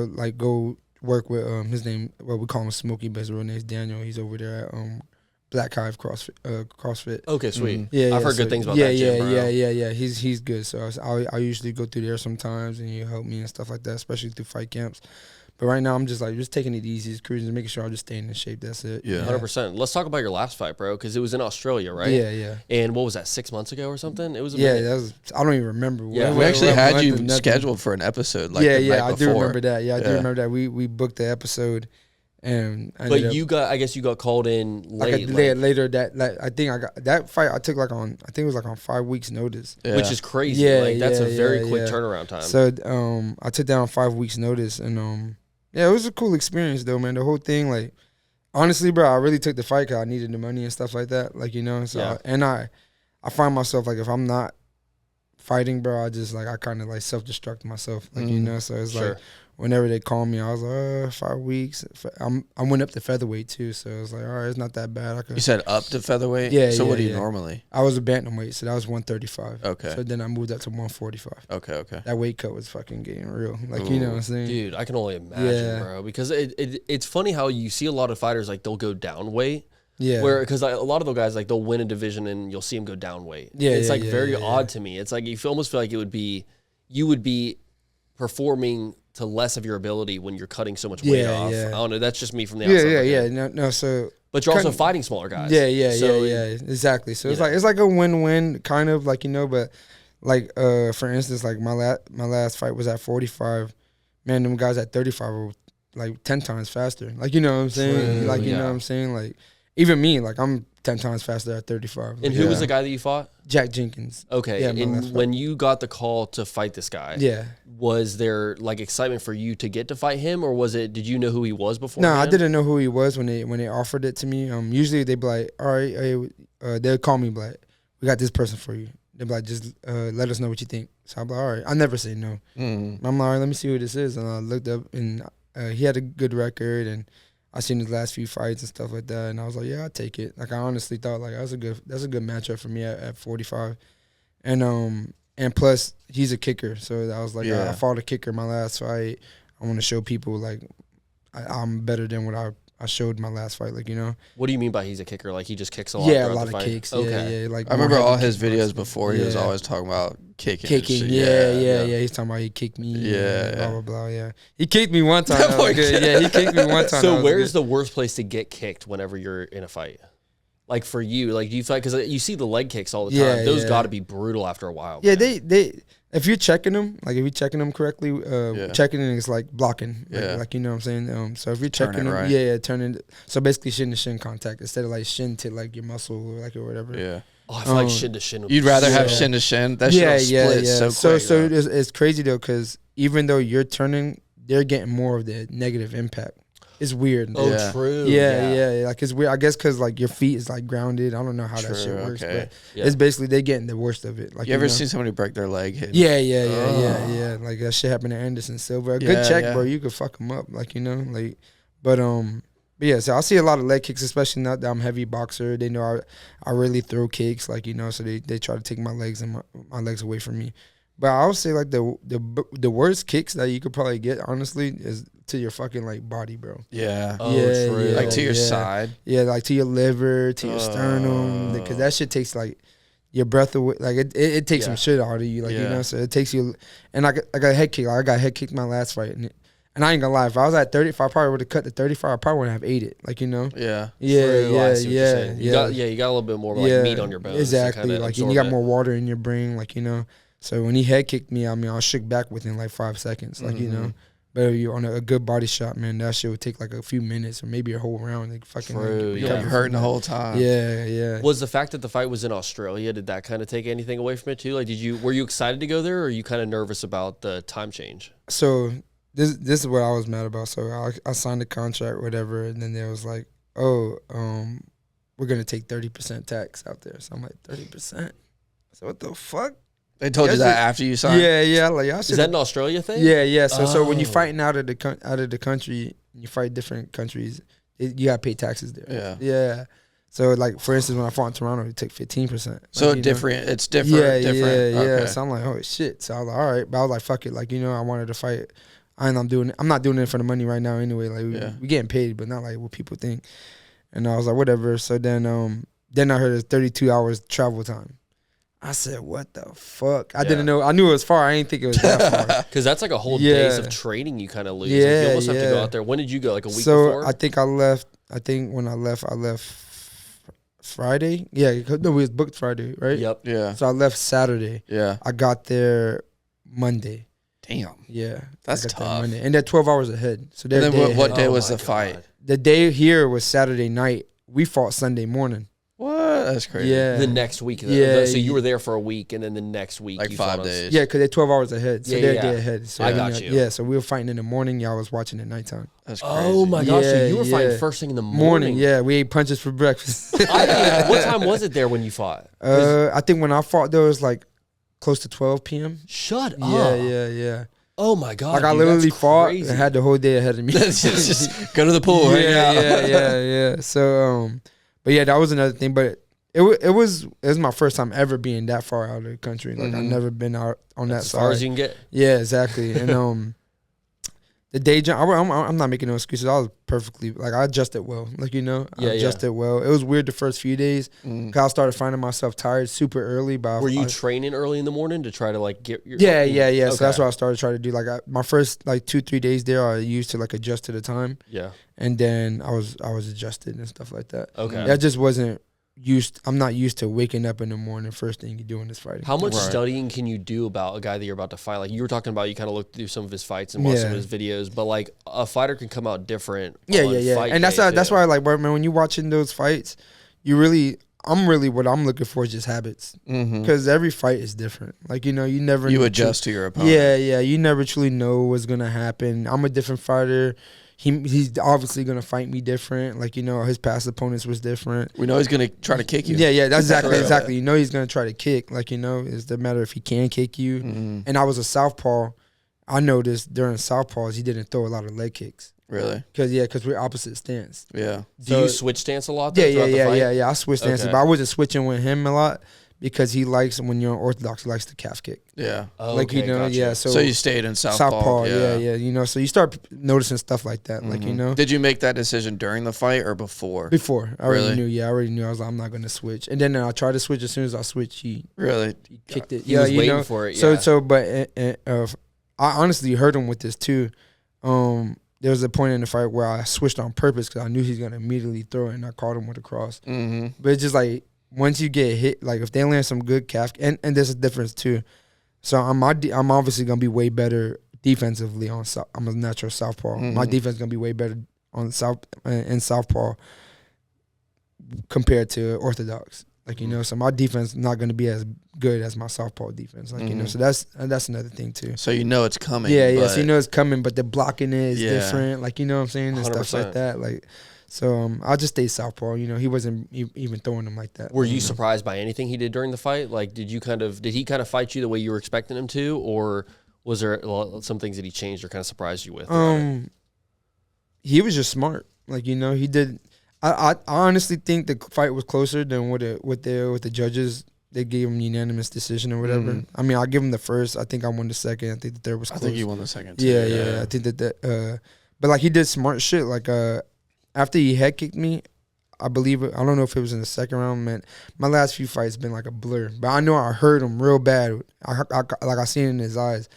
like go work with his name. Well, we call him Smokey, but his real name's Daniel. He's over there at Black Hive CrossFit. Okay, sweet. Yeah, I've heard good things about that gym, bro. Yeah. He's good. So I usually go through there sometimes, and he help me and stuff like that, especially through fight camps. But right now, I'm just taking it easy, just cruising, making sure I'm just staying in shape. That's it. Yeah, 100%. Let's talk about your last fight, bro, because it was in Australia, right? Yeah. And what was that? 6 months ago or something? It was. I don't even remember. Yeah, we actually had you scheduled for an episode. Like the night I do remember that. Yeah, I do remember that. We booked the episode, and I guess you got called in late. Later that I think I got that fight. I took I think it was like on 5 weeks notice, which is crazy. Yeah, that's a very quick turnaround time. So I took that on 5 weeks notice, and yeah, it was a cool experience though, man. The whole thing, like, honestly, bro, I really took the fight because I needed the money and stuff like that. Like, so I find myself like if I'm not fighting, bro, I kind of like self-destruct myself, like So it's like whenever they call me, I was like 5 weeks. I went up to featherweight too, so it was like, all right, it's not that bad. You said up to featherweight? Yeah. So what do you normally? I was a bantamweight, so that was 135. Okay. So then I moved up to 145. Okay. That weight cut was fucking getting real. Like, you know what I'm saying? Dude, I can only imagine, bro. Because it's funny how you see a lot of fighters, like, they'll go down weight. Yeah. Because a lot of the guys, like, they'll win a division and you'll see them go down weight. Yeah. It's very odd to me. It's like you almost feel like you would be performing to less of your ability when you're cutting so much weight off. I don't know. That's just me from the outside. Yeah. No. So, but you're also fighting smaller guys. Yeah. Exactly. So it's like a win-win kind of like But like for instance, like my last fight was at 45. Man, them guys at 35 were like 10 times faster. Like you know what I'm saying? True, like you know what I'm saying? Like even me, like I'm 10 times faster at 35. And who was the guy that you fought? Jack Jenkins. Okay. Yeah, and when you got the call to fight this guy, was there like excitement for you to get to fight him, or did you know who he was before? No, I didn't know who he was when they offered it to me. Usually they'd be like, all right, they'll call me like, we got this person for you. They'd be like, just let us know what you think. So I'm like, all right. I never say no. Mm-hmm. I'm like, all right, let me see who this is. And I looked up, and he had a good record, and I seen his last few fights and stuff like that, and I was like, yeah, I'll take it. Like I honestly thought like that's a good matchup for me at 45, and plus he's a kicker, so I was like, I fought a kicker in my last fight. I want to show people like I'm better than what I I showed my last fight. Like, you know. What do you mean by he's a kicker? Like he just kicks a lot. Yeah, a throughout lot the of fight? kicks. Okay. Yeah. Like I remember more all heavy his kickboxing. videos before. He was Yeah. always talking about kicking. Kicking, and shit. yeah. He's talking about he kicked me. Yeah, blah blah blah. Yeah, he kicked me one time. That boy was good. Yeah, he kicked me one time. So where's the worst place to get kicked whenever you're in a fight? Like for you, like do you fight because you see the leg kicks all the time. Yeah, Those yeah. got to be brutal after a while. Yeah, man. they if you're checking them, like if you're checking them correctly, checking it is like blocking. Like you know what I'm saying. So if you're checking them, right. turning. So basically shin to shin contact instead of like shin to like your muscle or like or whatever. Yeah. Oh, I feel like shin to shin. You'd rather have shin to shin. That shit split so quick. So it's crazy though because even though you're turning, they're getting more of the negative impact. It's weird. Oh, true. Yeah. Like it's weird. I guess because like your feet is like grounded. I don't know how that shit works, but it's basically they getting the worst of it. Like you ever seen somebody break their leg? Hitting? Yeah. Like that shit happened to Anderson Silva. A good check, bro. You could fuck him up. Like you know, like, but yeah. So I see a lot of leg kicks, especially now that I'm a heavy boxer. They know I really throw kicks, like you know. So they try to take my legs and my legs away from me. But I would say like the worst kicks that you could probably get, honestly, is to your fucking like body, bro. Yeah. Oh, true. Like to your side. Yeah, like to your liver, to your sternum, because that shit takes like your breath away. Like it takes some shit out of you, like you know. So it takes you. And I got a head kick. Like, I got head kicked my last fight, and I ain't gonna lie. If I was at 30, if I probably would have cut to 35, I probably wouldn't have ate it. Like you know. Yeah. You got a little bit more like meat on your bones. Exactly. Like and you got more water in your brain. Like you know. So when he head kicked me, I mean, I shook back within like 5 seconds, like you know. But if you're on a good body shot, man, that shit would take like a few minutes or maybe a whole round. Like fucking, you're hurting the whole time. Yeah. Was the fact that the fight was in Australia, did that kind of take anything away from it too? Like, were you excited to go there, or are you kind of nervous about the time change? So this is what I was mad about. So I signed a contract, whatever, and then there was like, we're gonna take 30% tax out there. So I'm like, 30%. So what the fuck? They told you that after you signed? Yeah. Like, is that an Australia thing? Yeah. So when you're fighting out of the country, you fight different countries, you gotta pay taxes there. Yeah. So like for instance, when I fought in Toronto, it took 15%. So like, it's different. Yeah. Okay. So I'm like, oh shit. So I was like, all right, but I was like, fuck it. Like you know, I wanted to fight, and I'm not doing it for the money right now anyway. Like we getting paid, but not like what people think. And I was like, whatever. So then I heard it's 32 hours travel time. I said, what the fuck? I didn't know. I knew it was far. I didn't think it was that far. Because that's like a whole days of training you kind of lose. Like you almost have to go out there. When did you go? Like a week before? So I think when I left Friday. Yeah, no, we was booked Friday, right? Yep. Yeah. So I left Saturday. Yeah. I got there Monday. Damn. Yeah. That's tough. And they're 12 hours ahead. So they're what day was the fight? The day here was Saturday night. We fought Sunday morning. What? That's crazy. Yeah. The next week. Yeah. So you were there for a week, and then the next week like you 5 days. Yeah, because they're 12 hours ahead. So they're a day ahead. So I got you. Yeah, so we were fighting in the morning. Y'all was watching at nighttime. That's crazy. Oh my gosh. So you were fighting Yeah. first thing in the morning. Yeah, we ate punches for breakfast. What time was it there when you fought? I think when I fought there was like close to 12 p.m. Shut up. Yeah. Oh my god. Like I literally fought and had the whole day ahead of me. just go to the pool. Yeah. So, but yeah, that was another thing. But it was my first time ever being that far out of the country. Like I've never been out on that side. As far as you can get. Yeah, exactly. And the day jump, I'm not making no excuses. I was perfectly, like, I adjusted well. Like, you know, I adjusted well. It was weird the first few days because I started finding myself tired super early. But were you training early in the morning to try to, like, get your... Yeah. Okay. So that's what I started trying to do. Like, my first, like, 2-3 days there, I used to, like, adjust to the time. Yeah. And then I was adjusted and stuff like that. Okay. That just wasn't I'm not used to waking up in the morning, first thing you doing is fighting. How much studying can you do about a guy that you're about to fight? Like you were talking about, you kind of looked through some of his fights and watched some of his videos, but like a fighter can come out different. Yeah. And that's why, like, man, when you're watching those fights, I'm really what I'm looking for is just habits, because every fight is different. Like, you know, you adjust to your opponent. Yeah. You never truly know what's gonna happen. I'm a different fighter. He's obviously gonna fight me different. Like, you know, his past opponents was different. We know he's gonna try to kick you. Yeah, that's exactly. You know, he's gonna try to kick. Like, you know, it's the matter if he can kick you. And I was a southpaw. I noticed during southpaws he didn't throw a lot of leg kicks. Really? Because we're opposite stance. Yeah. Do you switch stance a lot? Yeah. I switched stances, but I wasn't switching with him a lot because he likes, when you're Orthodox, he likes the calf kick. Yeah. Oh, Like, okay, gotcha. yeah. So you stayed in Southpaw, yeah. yeah. So you start noticing stuff like that, like, Did you make that decision during the fight or before? Before. I already Really? knew. Yeah, I already knew. I was like, I'm not going to switch. And then I tried to switch. As soon as I switched, he kicked it. He was waiting for it, yeah. But I honestly heard him with this too. There was a point in the fight where I switched on purpose because I knew he's going to immediately throw it, and I caught him with a cross. But it's just like, once you get hit, like if they land some good calf, and there's a difference too. So I'm obviously gonna be way better defensively on. I'm a natural southpaw. My defense is gonna be way better on southpaw compared to orthodox. Like, so my defense is not gonna be as good as my southpaw defense. Like, so that's another thing too. So it's coming. Yeah. So it's coming, but the blocking is different. Like, what I'm saying, and 100%. stuff like that. Like. So I'll just stay southpaw. He wasn't even throwing them like that. Were you surprised by anything he did during the fight? Like, did he kind of fight you the way you were expecting him to, or was there some things that he changed or kind of surprised you with? He was just smart. Like, he did. I honestly think the fight was closer than what the judges. They gave him unanimous decision or whatever. I mean, I give him the first. I think I won the second. I think the third was close. I think you won the second too. Yeah. I think but like, he did smart shit. Like, after he head kicked me, I believe it. I don't know if it was in the second round. Man, my last few fights been like a blur, but I know I hurt him real bad. I seen it in his eyes,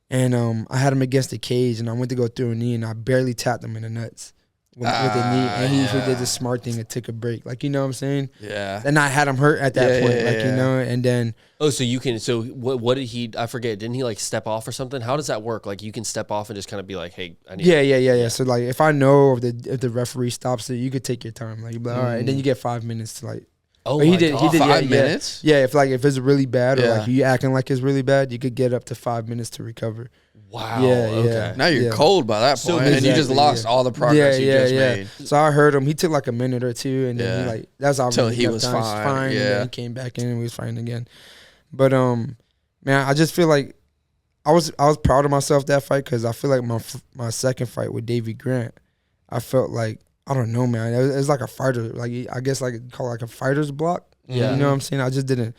and I had him against the cage, and I went to go through a knee, and I barely tapped him in the nuts with the knee, and he did the smart thing and took a break. Like, what I'm saying? Yeah. And I had him hurt at that point, and then. Oh, so you can. So what did he? I forget. Didn't he like step off or something? How does that work? Like, you can step off and just kind of be like, "Hey, I need." Yeah. So like, if I know if the referee stops it, you could take your time. Like, you'd be like, all right, and then you get 5 minutes to like. Oh, he did. 5 minutes. Yeah, if it's really bad or like you acting like it's really bad, you could get up to 5 minutes to recover. Wow. Yeah. Okay. Now you're cold by that point, and you just lost all the progress you just made. So I heard him. He took like a minute or two, and then he that's all. Until he was fine. And then he came back in and we was fine again. But man, I just feel like I was proud of myself that fight because I feel like my second fight with Davey Grant, I felt like, I don't know, man. It was like a fighter, like I guess like call it like a fighter's block. Yeah. You know what I'm saying? I just didn't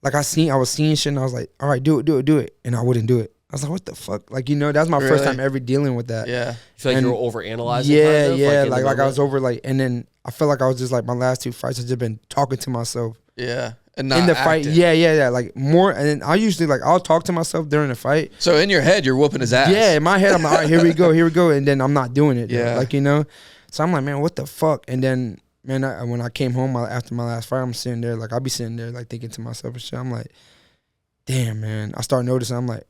like I was seeing shit and I was like, all right, do it, and I wouldn't do it. I was like, what the fuck? Like, that's my first time ever dealing with that. Yeah. You feel like you were overanalyzing? Yeah. Like I was over and then I felt like I was just like, my last two fights I've just been talking to myself. Yeah. And not in the acting. fight, yeah, like more. And then I usually I'll talk to myself during the fight. So in your head, you're whooping his ass. Yeah, in my head, I'm like, all right, here we go, and then I'm not doing it. Yeah, like So I'm like, man, what the fuck? And then, man, when I came home after my last fight, I'm sitting there, like I'll be sitting there, like thinking to myself and shit. I'm like, damn, man. I start noticing. I'm like,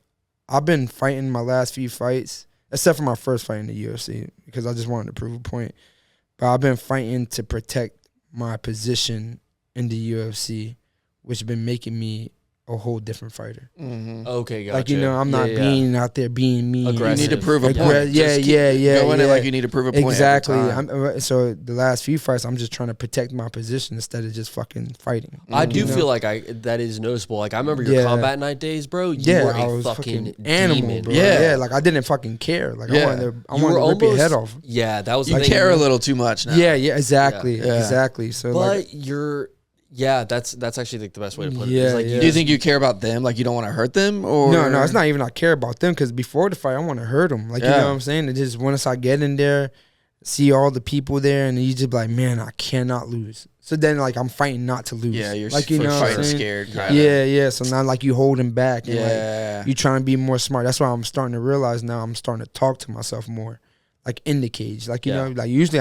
I've been fighting my last few fights, except for my first fight in the UFC because I just wanted to prove a point. But I've been fighting to protect my position in the UFC, which has been making me a whole different fighter. Mm-hmm. Okay, gotcha. Like, I'm not being out there being me. Aggressive. You need to prove a point. Yeah. Go in it like you need to prove a point. Exactly. So the last few fights, I'm just trying to protect my position instead of just fucking fighting. I do feel like that is noticeable. Like, I remember your combat night days, bro. You were a fucking animal, demon, bro. Yeah. Like I didn't fucking care. Like I wanted to rip your head off. Yeah, that was. You care a little too much now. Yeah, exactly. So, but you're. Yeah, that's actually like the best way to put it. Yeah, like, Do you think you care about them? Like, you don't want to hurt them? Or No, it's not even I care about them because before the fight, I want to hurt them. Like, you know what I'm saying? It just once I get in there, see all the people there, and you just be like, man, I cannot lose. So then, like, I'm fighting not to lose. Yeah, you're like, fighting scared. Yeah. So now, like, you holding back. And, like, you trying to be more smart. That's why I'm starting to realize now I'm starting to talk to myself more, like, in the cage. Like, you know, like, usually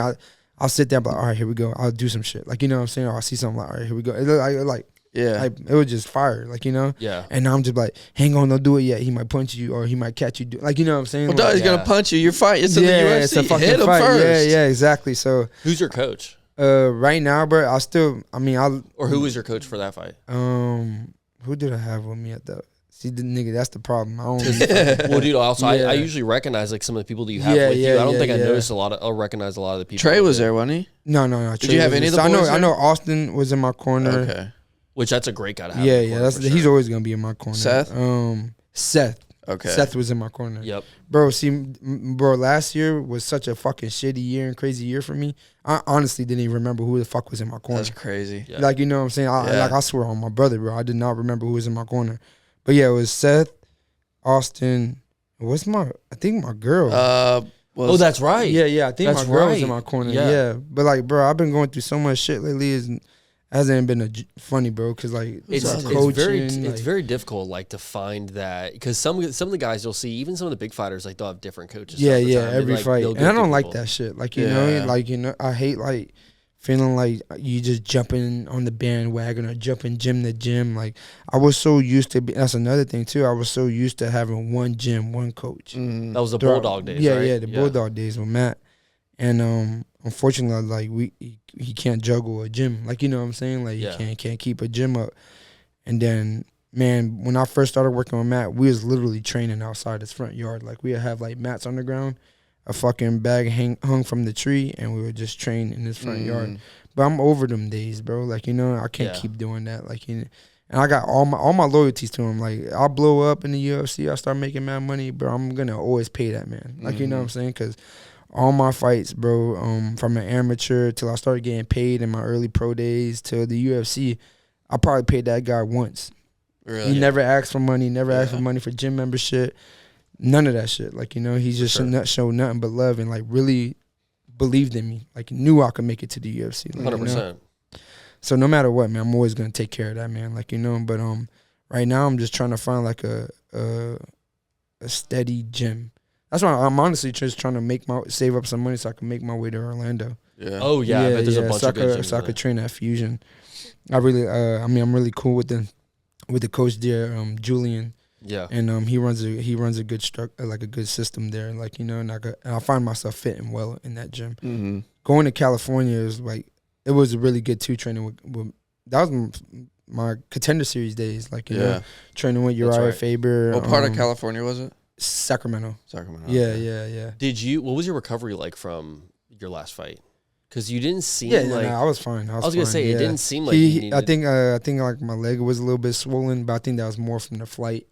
I'll sit there and be like, all right, here we go. I'll do some shit. Like, you know what I'm saying? Or I'll see something like, all right, here we go. It was just fire. Like, Yeah. And now I'm just like, hang on, don't do it yet. He might punch you or he might catch you. Like, you know what I'm saying? Well, he's going to punch you. You're fighting. It's in the UFC. It's a fucking Hit him fight. first. Yeah, exactly. So. Who's your coach? Right now, bro, Or who was your coach for that fight? Who did I have with me at the... See, the nigga, that's the problem. I don't. Well, dude, also I usually recognize like some of the people that you have with you. I don't think I noticed I'll recognize a lot of the people. Trey was there, wasn't he? No. Did you have any of the boys I know Austin was in my corner. Okay. Which that's a great guy to have. Yeah. He's always gonna be in my corner. Seth. Seth. Okay. Seth was in my corner. Yep. Bro, last year was such a fucking shitty year and crazy year for me. I honestly didn't even remember who the fuck was in my corner. That's crazy. Yeah. Like, you know what I'm saying? I swear on my brother, bro. I did not remember who was in my corner. But yeah, it was Seth, Austin. I think my girl. That's right. Yeah. I think That's my girl was right. in my corner. Yeah. Yeah. But like, bro, I've been going through so much shit lately. Hasn't been funny, bro. Because like, it's very difficult, like, to find that, because some of the guys you'll see, even some of the big fighters, like, they'll have different coaches. Yeah, all the time. every like, fight, they'll and go I don't through like people. that shit. Like, you know, I hate like feeling like you just jumping on the bandwagon or jumping gym to gym. Like, I was so used to that's another thing too. I was so used to having one gym, one coach. That was the Bulldog days, Yeah, right? yeah, the Bulldog days with Matt. And unfortunately, like he can't juggle a gym. Like, you know what I'm saying? Like, he can't keep a gym up. And then, man, when I first started working with Matt, we was literally training outside his front yard. Like, we'd have like mats on the ground, a fucking bag hung from the tree, and we would just train in his front yard. But I'm over them days, bro. Like, you know, I can't keep doing that. Like, you know, and I got all my loyalties to him. Like, I'll blow up in the UFC, I start making mad money, bro. I'm gonna always pay that man. Like, you know what I'm saying? Because all my fights, bro, from an amateur till I started getting paid in my early pro days till the UFC, I probably paid that guy once. Really? He never asked for money, asked for money for gym membership, none of that shit. Like, you know, he just showed nothing but love and, like, really believed in me. Like, knew I could make it to the UFC. Like, 100%. You know? So no matter what, man, I'm always going to take care of that, man. Like, you know, but right now I'm just trying to find, like, a steady gym. That's why I'm honestly just trying to save up some money so I can make my way to Orlando. Yeah. Oh, yeah. I bet there's a bunch of good gyms so I could train at Fusion. I really, I'm really cool with the coach there, Julian. Yeah. And he runs a good like a good system there. Like, you know, and I find myself fitting well in that gym. Mm-hmm. Going to California is like, it was a really good training with that was my Contender Series days. Like, you know, training with Uriah Faber. What part of California was it? Sacramento. Yeah. What was your recovery like from your last fight? Because you didn't seem like... I was fine. I was going to say, it didn't seem like you needed... I think like my leg was a little bit swollen, but I think that was more from the flight.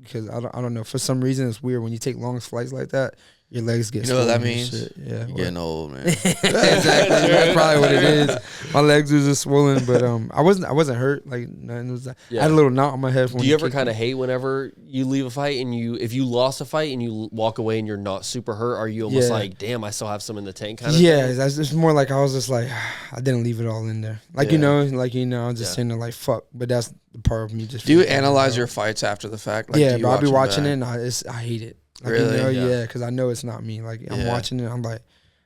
Because I don't know. For some reason, it's weird. When you take long flights like that, your legs get swollen. You know what that means? Shit. Yeah, You're getting old, man. Exactly. That's probably what it is. My legs was just swollen, but I wasn't hurt. Like, nothing was that. I had a little knot on my head. Do you ever kind of hate whenever you leave a fight and if you lost a fight and you walk away and you're not super hurt? Are you almost like, damn, I still have some in the tank kind of thing? That's just more like I was just like, I didn't leave it all in there. Like, you know, I'm just sitting there like, fuck. But that's the part of me just. Do you analyze your fights after the fact? Like, yeah, but I'll be watching it and I hate it. Like, really? You know, because I know it's not me. Like, I'm watching it, I'm like,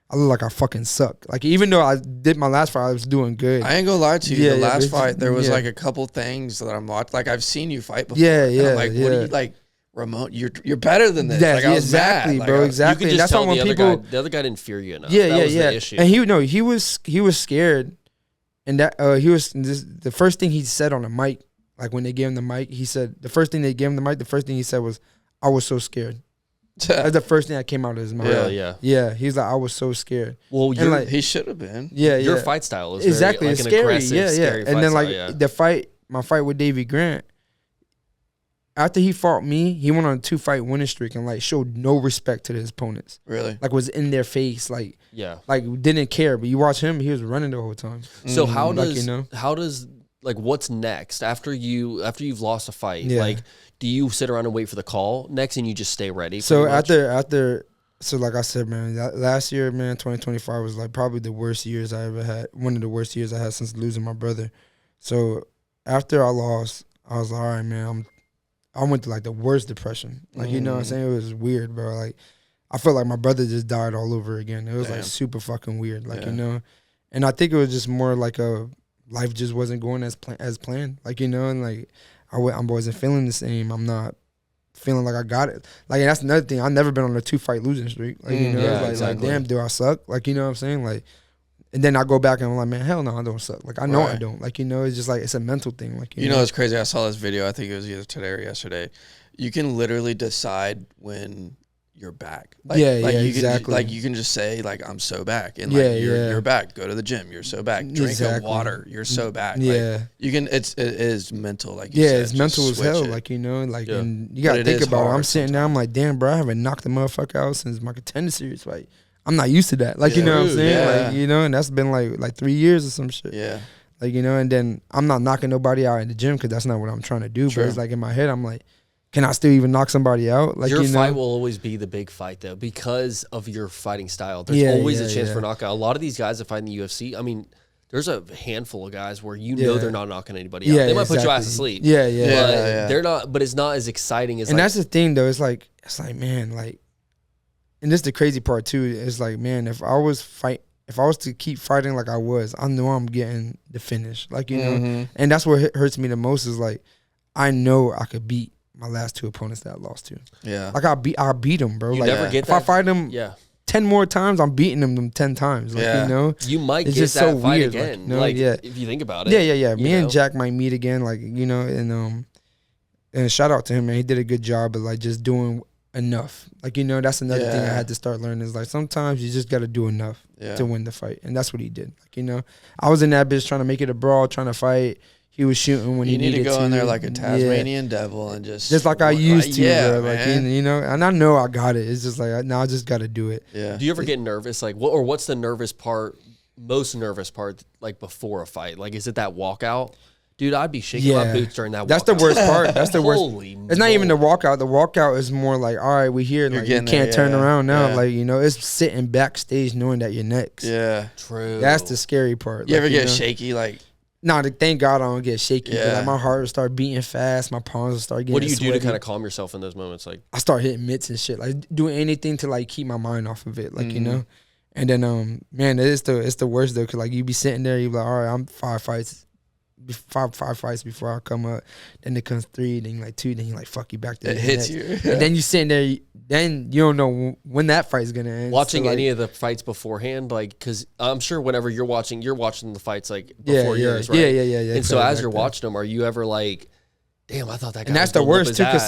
I look like I fucking suck. Like, even though I did my last fight, I was doing good. I ain't gonna lie to you. The last fight, there was like a couple things that I'm watching. Like, I've seen you fight before. And I'm like, what are you like, Ramon? You're better than this. Like, I was exactly, mad. bro. Like, exactly. You could just that's tell why when the other guy didn't fear you enough. Yeah, that was the issue. And he was scared, and that the first thing he said on the mic, like when they gave him the mic, he said the first thing he said was, "I was so scared." That's the first thing that came out of his mouth. Yeah. He's like, I was so scared. Well, he should have been. Yeah, your fight style is exactly very, it's like, scary. An aggressive, scary and then style, my fight with Davey Grant. After he fought me, he went on a 2-fight winning streak and like showed no respect to his opponents. Really? Like, was in their face, like like didn't care. But you watch him, he was running the whole time. So how does like what's next after you've lost a fight? Like, do you sit around and wait for the call next and you just stay ready? So so like I said, man, last year, man, 2025 was like probably the worst years I ever had. One of the worst years I had since losing my brother. So after I lost, I was like, all right, man, I went to like the worst depression. Like, you know what I'm saying? It was weird, bro. Like, I felt like my brother just died all over again. It was like super fucking weird. Like, you know, and I think it was just more like life just wasn't going as planned. Like, you know, and like I wasn't feeling the same. I'm not feeling like I got it. Like, and that's another thing. I've never been on a 2-fight losing streak. Like, you know, like damn, do I suck? Like, you know what I'm saying? Like, and then I go back and I'm like, man, hell no, I don't suck. Like, I know I don't. Like, you know, it's just like, it's a mental thing. Like, you know, it's crazy. I saw this video. I think it was either today or yesterday. You can literally decide when you're back. Like, exactly. Like you can just say like I'm so back, and like you're back. Go to the gym, you're so back. Drink water, you're so back. Yeah, like, you can. It is mental. Like it's mental as hell. Like like and you gotta think about it. I'm sitting there, I'm like, damn, bro, I haven't knocked the motherfucker out since my contender series fight. I'm not used to that. Like you know what I'm saying? Like and that's been like 3 years or some shit. Yeah. Like and then I'm not knocking nobody out in the gym because that's not what I'm trying to do. But it's like in my head, I'm like, can I still even knock somebody out? Like your fight will always be the big fight though because of your fighting style. There's always a chance for knockout. A lot of these guys that fight in the UFC, I mean, there's a handful of guys where they're not knocking anybody out. They might put your ass to sleep. But they're not. But it's not as exciting as. And that's the thing though. It's like man, like, and this is the crazy part too. It's like, man, if I was to keep fighting like I was, I know I'm getting the finish. Like know, and that's what hurts me the most is like, I know I could beat my last 2 opponents that I lost to. Yeah. Like I beat them, bro. You like never get if that. I fight them 10 more times, I'm beating them 10 times. Like you might it's get just that so fight weird, again. Like, if you think about it. Yeah. Me and Jack might meet again, like, and shout out to him, man. He did a good job of like just doing enough. Like, that's another thing I had to start learning is like sometimes you just gotta do enough to win the fight. And that's what he did. Like, I was in that bitch trying to make it a brawl, trying to fight. He was shooting when he needed to. You need to go in there like a Tasmanian devil and just like I used to, bro. Like, man. And I know I got it. It's just like, now I just got to do it. Yeah. Do you ever get nervous? Like, what's the most nervous part, like before a fight? Like, is it that walkout? Dude, I'd be shaking my boots during that walkout. That's the worst part. That's the worst. Holy it's not even the walkout. The walkout is more like, all right, we're here. Like, you can't turn around now. Like, it's sitting backstage knowing that you're next. Yeah. True. That's the scary part. You ever get shaky? Like, nah, thank God I don't get shaky. But like my heart will start beating fast. My palms will start getting What do you sweaty. do to kind of calm yourself in those moments? Like, I start hitting mitts and shit. Like, doing anything to like keep my mind off of it. Like, And then, man, it's the worst though. Cause like you be sitting there, you be like, all right, I'm 5 fights before I come up. Then it comes 3, then like 2, then you like fuck you back there. It hits you. And then you sitting there, then you don't know when that fight's gonna end. Watching any of the fights beforehand, like, because I'm sure whenever you're watching the fights like before yours, right? Yeah. And so as you're watching them, are you ever like, damn, I thought that guy. And that's the worst too, because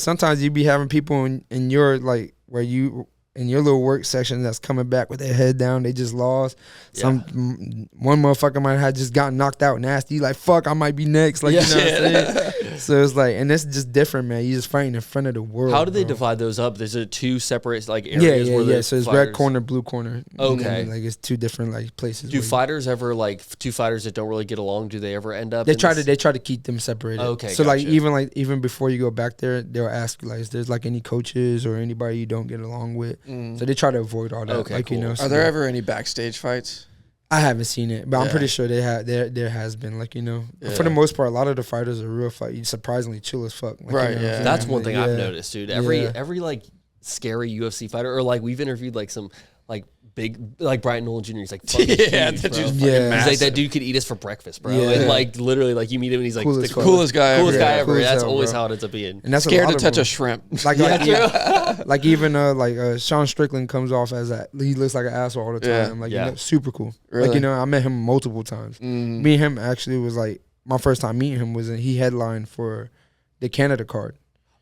sometimes you be having people in your like where you. In your little work section that's coming back with their head down, they just lost. One motherfucker might have just gotten knocked out nasty. You like, fuck, I might be next. Like, you know what I'm saying? So it's like, and it's just different, man. You just fighting in front of the world. How do they divide those up? There's 2 separate like areas where the so it's fighters... red corner, blue corner. Okay. Like it's 2 different like places. Do fighters ever like 2 fighters that don't really get along? Do they ever end up? They try to keep them separated. Okay. So even before you go back there, they'll ask you like, is there's like any coaches or anybody you don't get along with? So they try to avoid all that. Okay, like, cool. So are there ever any backstage fights? I haven't seen it, but I'm pretty sure there has been, like, for the most part, a lot of the fighters are real surprisingly chill as fuck. Like, right, That's one thing I've noticed, dude. Every like scary UFC fighter, or like we've interviewed like some like big, like Brian Nolan Jr. He's like fucking huge, bro. He's like, that dude could eat us for breakfast, bro. And like literally, like you meet him and he's like the coolest guy ever. That's always how it ends up being. And that's scared to touch a shrimp. Like even Sean Strickland comes off as that. He looks like an asshole all the time. Like super cool. Really? Like I met him multiple times. Me and him actually was like my first time meeting him was he headlined for the Canada card.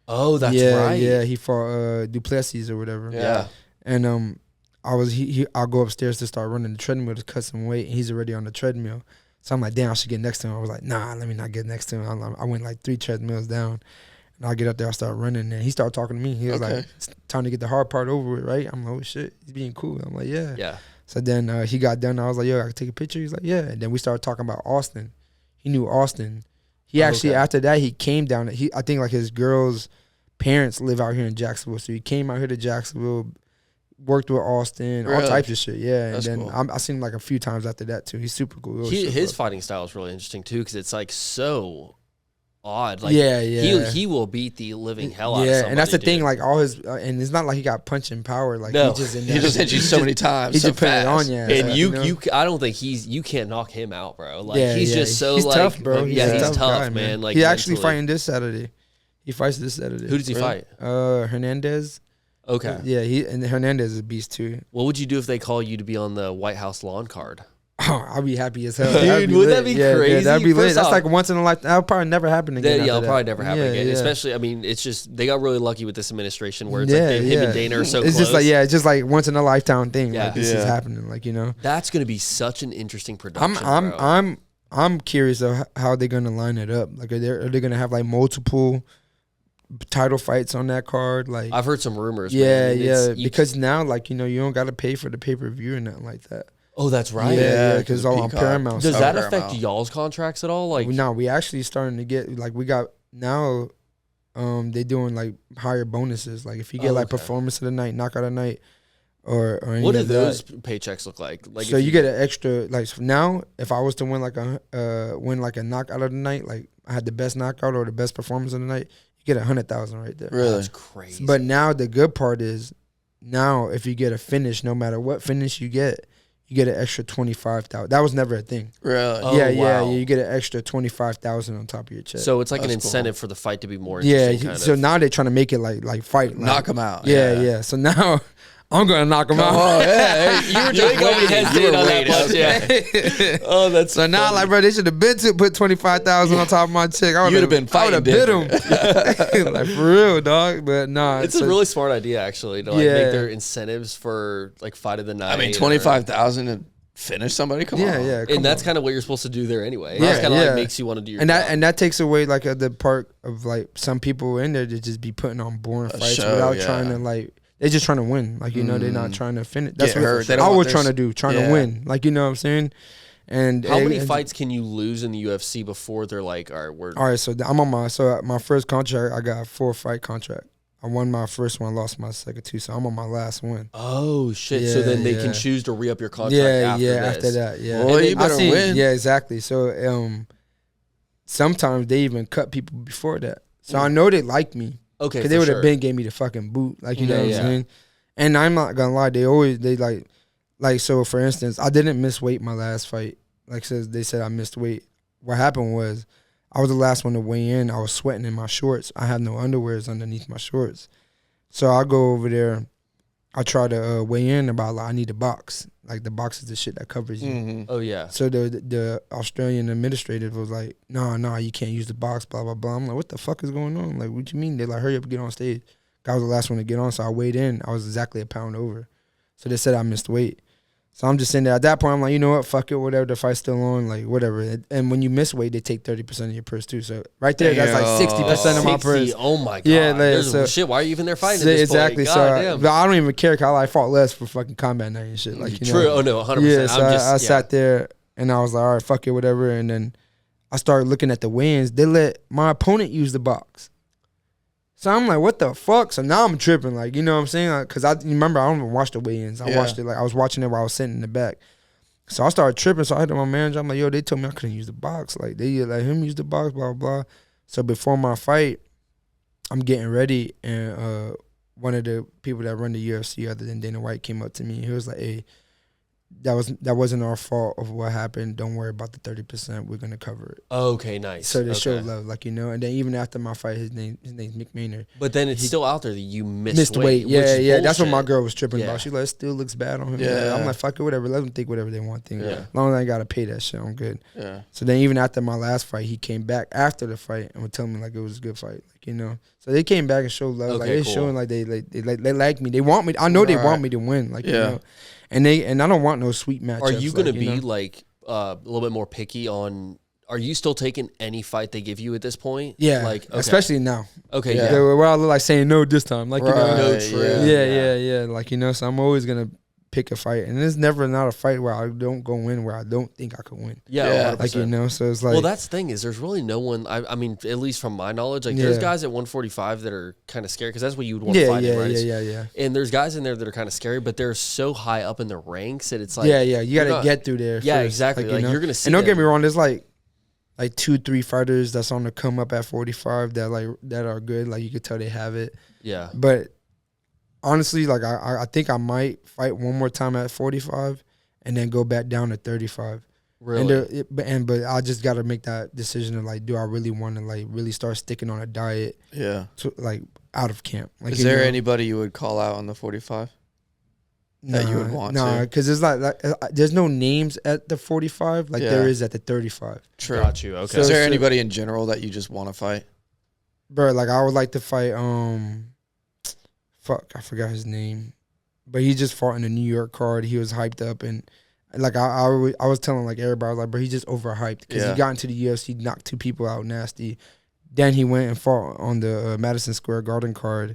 Oh, that's right. Yeah, he fought Duplessis or whatever. Yeah. And I'll go upstairs to start running the treadmill to cut some weight, and he's already on the treadmill. So I'm like, damn, I should get next to him. I was like, nah, let me not get next to him. I went like 3 treadmills down, and I get up there, I start running, and he started talking to me. He was like, it's time to get the hard part over with, right? I'm like, oh shit, he's being cool. I'm like, yeah. Yeah. So then he got done. I was like, yo, I can take a picture. He's like, yeah. And then we started talking about Austin. He knew Austin. He actually after that he came down. I think like his girl's parents live out here in Jacksonville, so he came out here to Jacksonville. Worked with Austin, all types of shit, and That's then cool. I seen him like a few times after that too. He's super cool. His fighting style is really interesting too, because it's like so odd. Like, he will beat the living hell out of somebody. And that's the thing. Like all his, and it's not like he got punching power. Like he just hit you so many times. He just put it on you. And you, I don't think you can't knock him out, bro. Like he's just so he's like tough, bro. He's tough, guy, man. Like he actually fighting this Saturday. He fights this Saturday. Who does he fight? Hernandez. Okay. Yeah, and Hernandez is a beast too. What would you do if they call you to be on the White House lawn card? I'll be happy as hell. Dude, would that be crazy? Yeah, that'd be lit. First That's off, like once in a lifetime. That'll probably never happen again. it'll probably never happen again. Yeah. Especially, I mean, it's just they got really lucky with this administration where it's like him and Dana are so it's close. just like it's just like once in a lifetime thing. Yeah. Like this is happening. Like that's gonna be such an interesting production. I'm curious of how they're gonna line it up. Like are they gonna have like multiple title fights on that card? Like I've heard some rumors. Because now like you don't got to pay for the pay-per-view or nothing like that. Oh, that's right. Because it's all on Paramount. Does that affect y'all's contracts at all? Like no, we actually starting to get like we got now. They doing like higher bonuses. Like if you get like performance of the night, knockout of the night, or any what do of those that, paychecks look like? Like so you get an extra like so now. If I was to win like a knockout of the night, like I had the best knockout or the best performance of the night, you get 100,000 right there. Really, that's crazy. But now the good part is now if you get a finish, no matter what finish you get an extra 25,000. That was never a thing. Really? Oh, Yeah. You get an extra 25,000 on top of your check. So it's like an incentive for the fight to be more interesting. Yeah. So now they're trying to make it like fight, knock them out. Yeah. So now I'm gonna knock them out. Oh yeah, you were just waiting on that punch. Yeah. Oh, that's so now like bro, they should have been to put 25,000 on top of my check. I would have been fighting. I would have bit them like for real, dog. But nah, it's a really smart idea actually to like make their incentives for like fight of the night. I mean, 25,000 to finish somebody. Come on. Yeah. And that's kind of what you're supposed to do there anyway. Yeah, That's kind of like makes you want to do your and job. that takes away like the part of like some people in there to just be putting on boring fights without trying to like. They're just trying to win. Like, they're not trying to finish. That's what I was trying to do, trying to win. Like, you know what I'm saying? And how many fights can you lose in the UFC before they're like, all right, so I'm on my first contract, I got a 4-fight contract. I won my first one, lost my second 2, so I'm on my last one. Oh, shit. So then they can choose to re-up your contract after that. Well, you better win. Yeah, exactly. So sometimes they even cut people before that. So I know they like me. Okay, because they would have been gave me the fucking boot, like you know what I'm saying. And I'm not gonna lie, they like so. For instance, I didn't miss weight my last fight. Like they said I missed weight. What happened was I was the last one to weigh in. I was sweating in my shorts. I had no underwears underneath my shorts, so I go over there. I try to weigh in about like I need a box. Like the box is the shit that covers you. Mm-hmm. Oh yeah. So the Australian administrative was like, no, you can't use the box, blah blah blah. I'm like, what the fuck is going on? Like, what you mean? They're like, hurry up, and get on stage. I was the last one to get on, so I weighed in. I was exactly a pound over. So they said I missed weight. So I'm just sitting there. At that point, I'm like, you know what? Fuck it, whatever. The fight's still on, like whatever. And when you miss weight, they take 30% of your purse too. So right there, that's like 60% of my purse. Oh my god. Yeah, like, shit. Why are you even there fighting? At this exactly. Point? So but I don't even care because I fought less for fucking combat night and shit. Like true. Oh no, 100%. Yeah. So I sat there and I was like, all right, fuck it, whatever. And then I started looking at the weigh-ins. They let my opponent use the box. So I'm like, what the fuck? So now I'm tripping, like, you know what I'm saying? Because I remember I don't even watch the weigh-ins. I watched it, like, I was watching it while I was sitting in the back. So I started tripping. So I had to my manager. I'm like, yo, they told me I couldn't use the box. Like, they let him use the box, blah, blah, blah. So before my fight, I'm getting ready. And one of the people that run the UFC, other than Dana White, came up to me. He was like, hey, that wasn't our fault of what happened. Don't worry about the 30%. We're gonna cover it. Okay, nice. So they showed love, like, you know. And then even after my fight, his name's Mick Maynard. But then it's still out there that you missed weight. Yeah. Bullshit. That's what my girl was tripping about. She like, it still looks bad on him. Yeah. I'm like, fuck it, whatever. Let them think whatever they want. As long as I gotta pay that shit, I'm good. Yeah. So then even after my last fight, he came back after the fight and would tell me like it was a good fight, like, you know. So they came back and showed love. Like they're showing like they like me. They want me. I know they want me to win. Like, you know. And I don't want no sweet matchups. Are you gonna be like a little bit more picky on? Are you still taking any fight they give you at this point? Yeah, like especially now. Okay, yeah. Where I look like saying no this time, like, you know. No, true. Yeah. Like, you know. So I'm always gonna pick a fight, and it's never not a fight where I don't go in where I don't think I could win. Yeah, like, you know. So it's like, well, that's the thing is there's really no one. I mean, at least from my knowledge, like there's guys at 145 that are kind of scary because that's what you would want to fight in, right? Yeah. And there's guys in there that are kind of scary, but they're so high up in the ranks that it's like, you got to get through there. Yeah, first, exactly. Like you're gonna see. And don't get me wrong, there's like 2-3 fighters that's on the come up at 45 that are good. Like, you could tell they have it. Yeah, but honestly, like, I think I might fight one more time at 45 and then go back down to 35. Really? But I just got to make that decision of, like, do I really want to, like, really start sticking on a diet? Yeah. To, like, out of camp. Like, is there anybody you would call out on the 45? that you would want to. Because it's there's no names at the 45 like there is at the 35. True. Got you. Okay. So, is there anybody in general that you just want to fight? Bro, like I would like to fight. I forgot his name, but he just fought in the New York card. He was hyped up and. Like I was telling like everybody, I was like, bro, he's just overhyped because he got into the UFC, knocked 2 people out nasty. Then he went and fought on the Madison Square Garden card,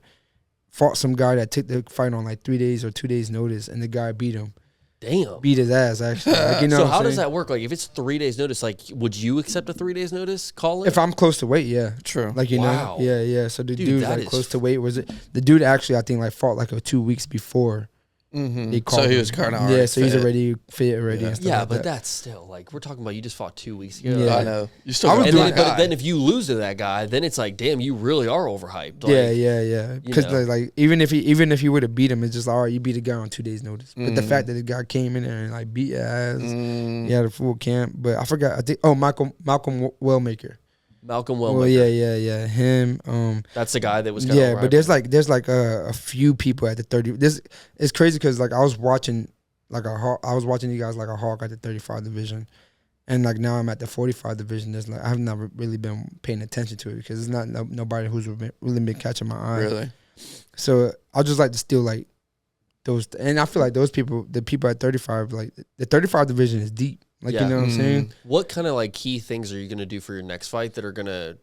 fought some guy that took the fight on like 3 days or 2 days notice, and the guy beat him. Damn. Beat his ass, actually. Like, you know so how does that work? Like, if it's 3 days notice, like, would you accept a 3 days notice call? If I'm close to weight, yeah. True. Like, you Wow. know, yeah. So the dude like close to weight was it? The dude actually, I think, like fought like 2 weeks before. Mm-hmm. So he was kind of so he's already fit already. Yeah, and stuff like but that. that's still like we're talking about. You just fought 2 weeks ago. Yeah. I know. You still. But then if you lose to that guy, then it's like, damn, you really are overhyped. Like, yeah. Because like even if he would have beat him, it's just like, all right, you beat a guy on 2 days notice. But the fact that the guy came in there and like beat your ass, he had a full camp. But I forgot. I think Malcolm Wellmaker. Malcolm Wellmaker. Well, yeah, him. That's the guy that was. Kind of but there's like a few people at the 30. This it's crazy because like I was watching you guys like a hawk at the 35 division, and like now I'm at the 45 division. There's like I've never really been paying attention to it because it's not nobody who's really been catching my eye. Really. So I just like to steal like those, and I feel like those people, the people at 35, like the 35 division is deep. Like, you know what I'm saying? What kind of like key things are you going to do for your next fight that are going to,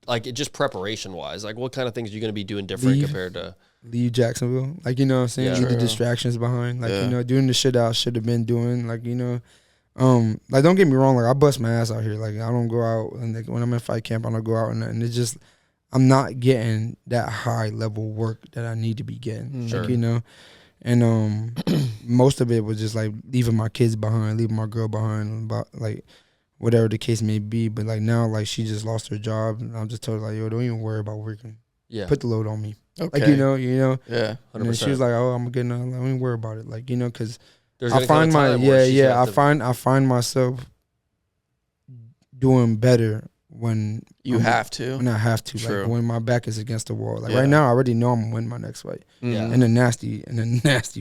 like, just preparation wise? Like, what kind of things are you going to be doing different compared to leave Jacksonville? Like, you know what I'm saying? Leave the distractions behind. Like, you know, doing the shit I should have been doing. Like, you know, like, don't get me wrong. Like, I bust my ass out here. Like, I don't go out and like, when I'm in fight camp, I don't go out and it's just, I'm not getting that high level work that I need to be getting. Sure. Like, you know. And most of it was just like leaving my kids behind, leaving my girl behind, about like whatever the case may be. But like now, like she just lost her job, and I'm just told her, like, yo, don't even worry about working. Yeah, put the load on me. Okay. Like you know. Yeah. 100%. And then she was like, oh, I'm getting. Like, don't even worry about it. Like you know, because I find I find myself doing better when you have to. When I have to. True. Like when my back is against the wall. Like right now, I already know I'm gonna win my next fight. Yeah. In a nasty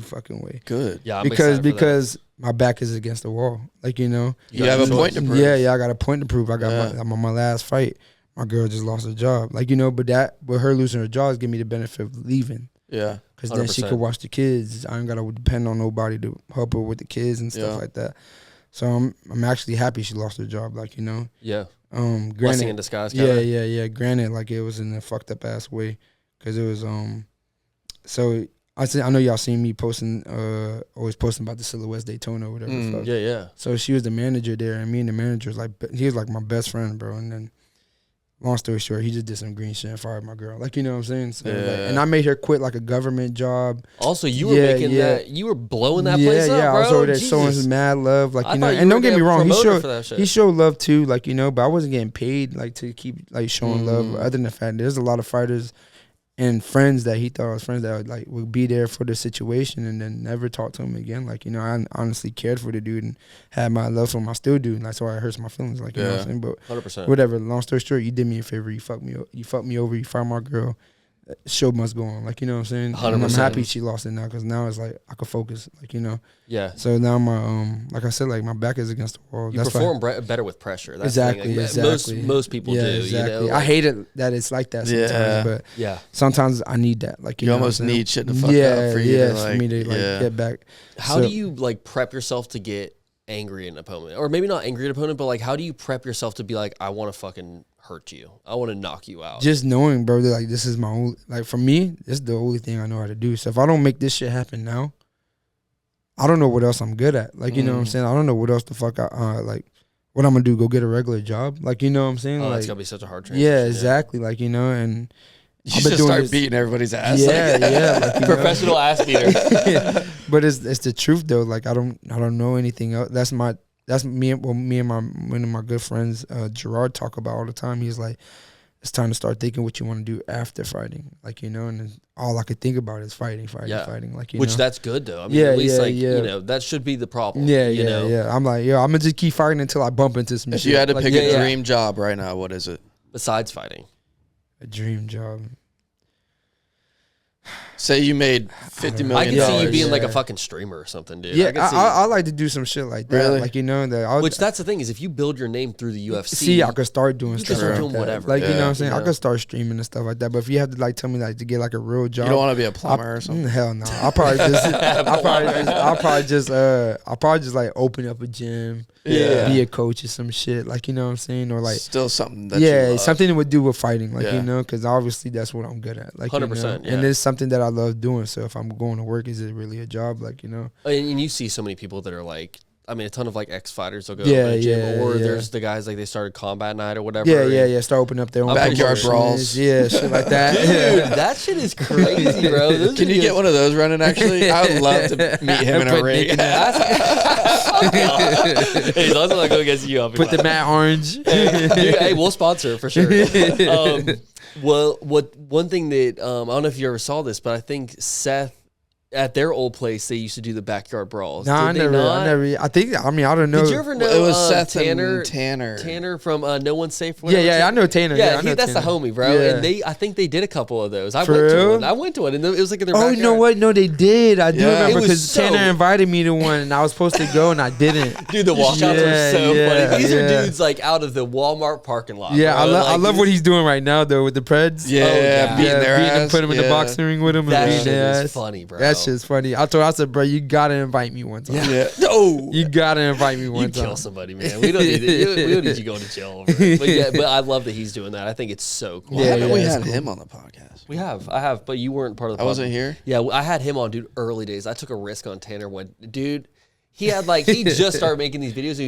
fucking way. Good. Yeah. Because my back is against the wall. Like, you know. You have a point to prove. Yeah, I got a point to prove. I'm on my last fight. My girl just lost her job. Like, you know, but her losing her job give me the benefit of leaving. Yeah. Because then she could watch the kids. I ain't gotta depend on nobody to help her with the kids and stuff like that. So I'm actually happy she lost her job. Like, you know. Yeah. Granted, blessing in disguise. Kinda. Yeah. Granted, like it was in a fucked up ass way, because it was So I know y'all seen me posting, always posting about the Silhouettes Daytona or whatever. Yeah. So she was the manager there, and me and the manager was like, he was like my best friend, bro. And then, long story short, he just did some green shit and fired my girl. Like, you know what I'm saying? So, like, and I made her quit like a government job. Also, you were making that, you were blowing that place up, bro. I was over there showing mad love, like, you know. And don't get me wrong, he showed love too, like, you know. But I wasn't getting paid like to keep like showing love. Other than the fact, there's a lot of fighters and friends that he thought I was friends that would be there for the situation and then never talk to him again. Like, you know, I honestly cared for the dude and had my love for him. I still do, and that's why it hurts my feelings. Like, you know what I'm saying? But 100%. Whatever. Long story short, you did me a favor. You fucked me over. You fired my girl. Show must go on. Like, you know what I'm saying? 100%. And I'm happy she lost it now, because now it's like I could focus. Like, you know. Yeah. So now my like I said, like my back is against the wall. You perform better with pressure. That's exactly. Most people do. Exactly. You know, like, I hate it that it's like that sometimes, but sometimes I need that. Like, you know almost need shit to fuck up for you. For me to get back. How do you like prep yourself to get angry at an opponent, or maybe not angry at an opponent, but like how do you prep yourself to be like, I want to fucking hurt you, I want to knock you out? Just knowing, bro, that like this is my only, like for me, this is the only thing I know how to do. So if I don't make this shit happen now, I don't know what else I'm good at. Like, you know what I'm saying? I don't know what else the fuck like what I'm gonna do, go get a regular job. Like, you know what I'm saying? Oh, like, it's gonna be such a hard transition. Yeah, exactly. Like, you know, and you should start beating everybody's ass. Yeah, like, professional ass beater. But it's the truth though. Like, I don't know anything else. That's me and one of my good friends, Gerard, talk about all the time. He's like, it's time to start thinking what you want to do after fighting. Like, you know, and then all I could think about is fighting. Like, you know? That's good though. I mean, at least you know, that should be the problem. Yeah. I'm like, I'm gonna just keep fighting until I bump into some shit. If you had to pick a dream job right now, what is it? Besides fighting. A dream job. Say you made $50 million. I can see you being like a fucking streamer or something, dude. Yeah, I like to do some shit like that. Really? Like, you know, which that's the thing is if you build your name through the UFC, see, I could start doing stuff start like doing that. whatever. Like, you know what I'm Yeah. saying? I could start streaming and stuff like that. But if you have to like tell me like to get like a real job, You don't want to be a plumber or something. Hell no. I'll probably just like open up a gym, Yeah. be a coach or some shit. Like, you know what I'm saying? Or like, Still something that you love. something that would do with fighting. Like, Yeah. you know, because obviously that's what I'm good at. Like, 100%, you know? And it's something that I love doing. So if I'm going to work, is it really a job? Like, you know? And you see so many people that are like, I mean, a ton of like ex-fighters will go Yeah, to the gym, yeah, or yeah. there's the guys like they started combat night or whatever. Yeah. Start opening up their own Backyard promotions. brawls. Yeah, shit like that. Dude, that shit is crazy, bro. Those Can you get one of those running? Actually, I would love to meet him in a Put ring. Nick in Hey, those are like go against you. Put the matte orange. Hey, we'll sponsor for sure. Well, one thing that I don't know if you ever saw this, but I think Seth at their old place they used to do the backyard brawls. Nah, I never. I think. I mean, I don't know. Did you ever know It was Seth Tanner? and Tanner. Tanner from No One's Safe. Yeah, I know Tanner. Yeah, I know that's Tanner. the homie, bro. Yeah. And I think they did a couple of those. I For went to real? one. I went to one, and it was like in their Oh, backyard. you know what? No, they did. I do Yeah. remember It was because so- Tanner invited me to one, and I was supposed to go, and I didn't. Dude, the walkouts are Yeah, so yeah, funny. These are yeah. dudes like out of the Walmart parking lot. Yeah, bro. I love what he's doing right now though with the Preds. Yeah, yeah. beating their beating ass. them, put him in the boxing ring with him, and That beating shit their is ass. funny, bro. That shit's funny. I said, bro, you gotta invite me one time. Yeah. Oh. You gotta invite me You one kill time. somebody, man. We don't need we don't need you going to jail over it. But yeah, but I love that he's doing that. I think it's so cool. Yeah, Haven't we it's had cool. him on the podcast? I have, but you weren't part of the I wasn't podcast. here. Yeah, I had him on, dude, early days. I took a risk on Tanner when, dude, he had like, he just started making these videos.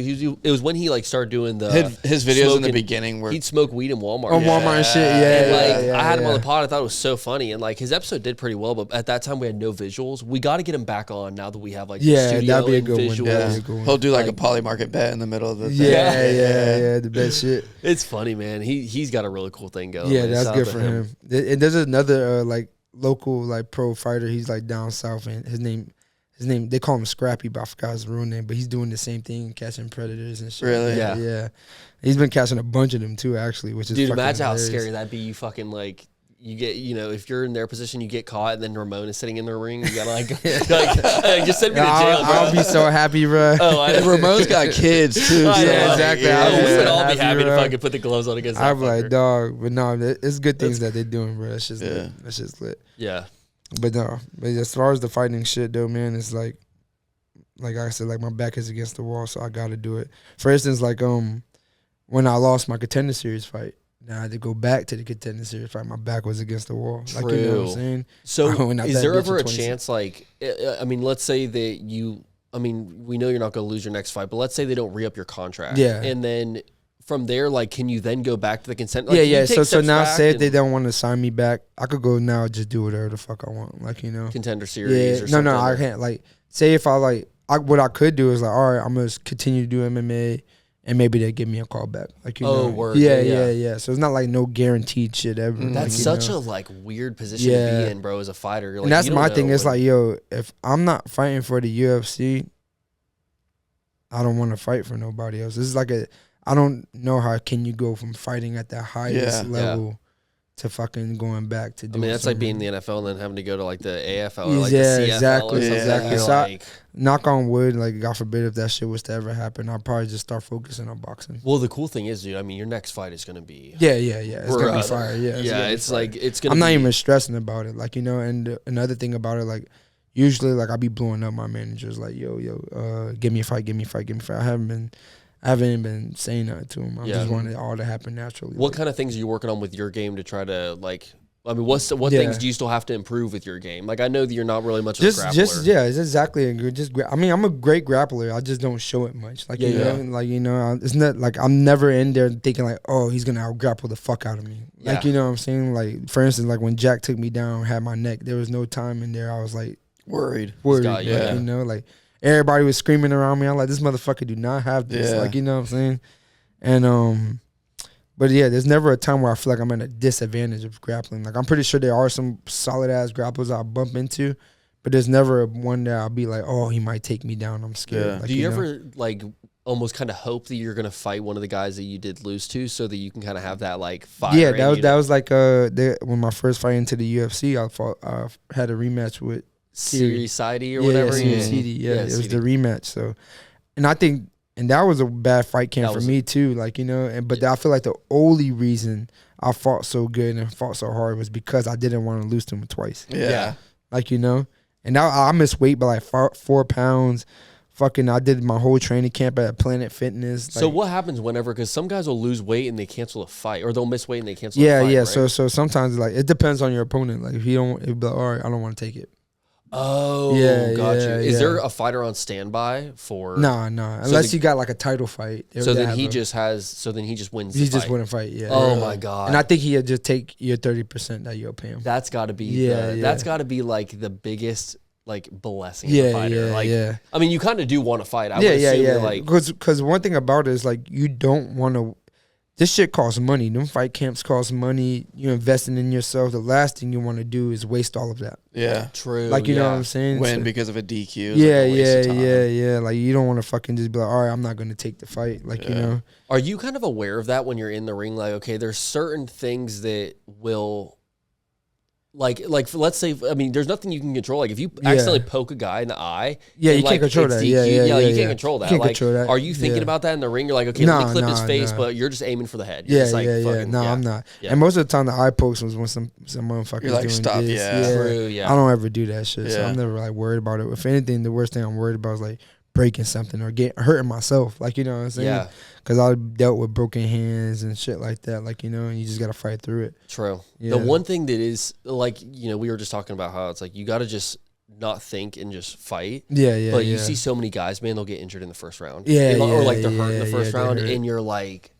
It was when he like started doing the His videos in the smoking- beginning were he'd smoke weed in Walmart. On Walmart and shit. And Yeah, like I had him on yeah. the pod. I thought it was so funny, and like his episode did pretty well. But at that time, we had no visuals. We got to get him back on now that we have like the Yeah, studio that'd be a and good one. visuals. Yeah. Yeah. a good one. He'll do like a Like- poly market bet in the middle of the thing. Yeah, the best shit. It's funny, man. He's got a really cool thing going. Yeah, man. that's Shout good out to for him. And there's another like local like pro fighter. He's like down south, and his name they call him Scrappy, but I forgot his real name. But he's doing the same thing, catching predators and shit. Really? Yeah. yeah. He's been catching a bunch of them too, actually, which is Dude, fucking imagine how hilarious. scary that'd be. You fucking like, you get, if you're in their position, you get caught, and then Ramon is sitting in the ring. You gotta like, just send me to jail, bro. I'll be so happy, bro. Oh, And Ramon's got kids too. I so, know. like, exactly. Oh, we Yeah, would all be happy, happy to bro. fucking put the gloves on against that I'm like, fucker. dog, but no, it's good things that they're doing, bro. That's just lit. That's just lit. Yeah. But no, but as far as the fighting shit though, man, it's like I said, like my back is against the wall, so I gotta do it. For instance, like when I lost my Contender Series fight, now I had to go back to the Contender Series fight. My back was against the wall. Like, you know what I'm True. saying? So When I is bet there bitch ever in a 26. chance, like, I mean, let's say that you, I mean, we know you're not going to lose your next fight, but let's say they don't re-up your contract. Yeah. And then from there, like, can you then go back to the consent? Like, Yeah, can you yeah. take So steps now back say if and they don't want to sign me back, I could go now and just do whatever the fuck I want. Like, you know. Contender Series Yeah. or No, something? I can't. Like, say if what I could do is like, all right, I'm gonna continue to do MMA, and maybe they give me a call back. Like, you Oh, know. word. Yeah, Yeah, yeah, yeah. yeah. So it's not like no guaranteed shit ever. That's like, such you know. a, like, weird position to Yeah. be in, bro, as a fighter. Like, And that's you don't my thing. know It's when- like, yo, if I'm not fighting for the UFC, I don't want to fight for nobody else. This is like I don't know how can you go from fighting at the highest Yeah. level to fucking going back to I doing mean, that's like something. being in the NFL and then having to go to, like, the AFL or, like, Yeah, the CFL exactly, or something. exactly. You're So I- like, Knock on wood, like God forbid if that shit was to ever happen, I'll probably just start focusing on boxing. well, the cool thing is, dude, I mean, your next fight is going to be... Yeah. It's gonna be Brother. fire. Yeah, gonna be it's fire. like, it's going to I'm be... not even stressing about it. Like, you know, and another thing about it, like, usually, like, I be blowing up my managers, like, yo, give me a fight. I haven't been saying that to him. I just wanted it all to happen naturally. What like, kind of things are you working on with your game to try to, like... I mean, what Yeah. things do you still have to improve with your game? Like, I know that you're not really much of a grappler. it's exactly a good. I mean, I'm a great grappler. I just don't show it much. Like, you know, like, you know, it's not like I'm never in there thinking like, oh, he's gonna out grapple the fuck out of me. Like, Yeah. you know what I'm saying? Like, for instance, like when Jack took me down, had my neck. There was no time in there. I was like Worried. got you, like, yeah. you know, like everybody was screaming around me. I'm like, this motherfucker do not have this. Yeah. Like, you know what I'm saying? And but yeah, there's never a time where I feel like I'm at a disadvantage of grappling. Like, I'm pretty sure there are some solid ass grapplers I'll bump into, but there's never one that I'll be like, oh, he might take me down. I'm scared. Yeah. Like, Do you know? ever, like, almost kind of hope that you're going to fight one of the guys that you did lose to, so that you can kind of have that like fire. Yeah, that was like when my first fight into the UFC, I had a rematch with Siri Saidi or whatever. Yeah, it was the rematch. So, and I think, and that was a bad fight camp for me too. Like, you know, but I feel like the only reason I fought so good and fought so hard was because I didn't want to lose to him twice. Yeah. Like, you know, and now I missed weight by like 4 pounds. Fucking, I did my whole training camp at Planet Fitness. So what happens whenever? Because some guys will lose weight and they cancel a fight, or they'll miss weight and they cancel. Yeah, a fight, yeah. Right? So sometimes like it depends on your opponent. Like if you don't, it'd be like, all right, I don't want to take it. Oh, Yeah, got you. yeah, Is yeah. there a fighter on standby for? No. Unless you got like a title fight. So then he just wins. He the just fight. win a fight. Yeah. Oh my god. And I think he'll just take your 30% that you'll pay him. That's got to be. Yeah, yeah. That's got to be like the biggest like blessing. Yeah, of a fighter. yeah, like, yeah. I mean, you kind of do want to fight. I Yeah, would yeah, assume yeah. you're like, Because one thing about it is like you don't want to. This shit costs money. Them fight camps cost money. You're investing in yourself. The last thing you want to do is waste all of that. Yeah. true. Like, you yeah. know what I'm saying? Win So- because of a DQ. Is yeah, like a waste of time. yeah. Like you don't want to fucking just be like, all right, I'm not going to take the fight. Like, you know. Are you kind of aware of that when you're in the ring? Like, okay, there's certain things that will, like let's say, I mean, there's nothing you can control. Like if you accidentally poke a guy in the eye, Yeah, and, you can't like, control it's that. DQ, Yeah, you can't control that. Can't like, control that. are you thinking Yeah. about that in the ring? You're like, okay, let me clip his face, nah. but you're just aiming for the head. You're Yeah, just like, yeah. fucking, No, I'm not. Yeah. And most of the time, the eye pokes was when some motherfuckers You're like, doing stop, this. yeah. True, yeah. I don't ever do that shit, so Yeah. I'm never like worried about it. If anything, the worst thing I'm worried about is like breaking something or hurting myself. Like, you know what I'm saying? Yeah. Because I dealt with broken hands and shit like that. Like, you know, and you just gotta fight through it. True. Yeah. The one thing that is like, you know, we were just talking about how it's like you got to just not think and just fight. Yeah. But you see so many guys, man, they'll get injured in the first round. Yeah, or like they're yeah, hurt in the first they're round, hurt. and you're like,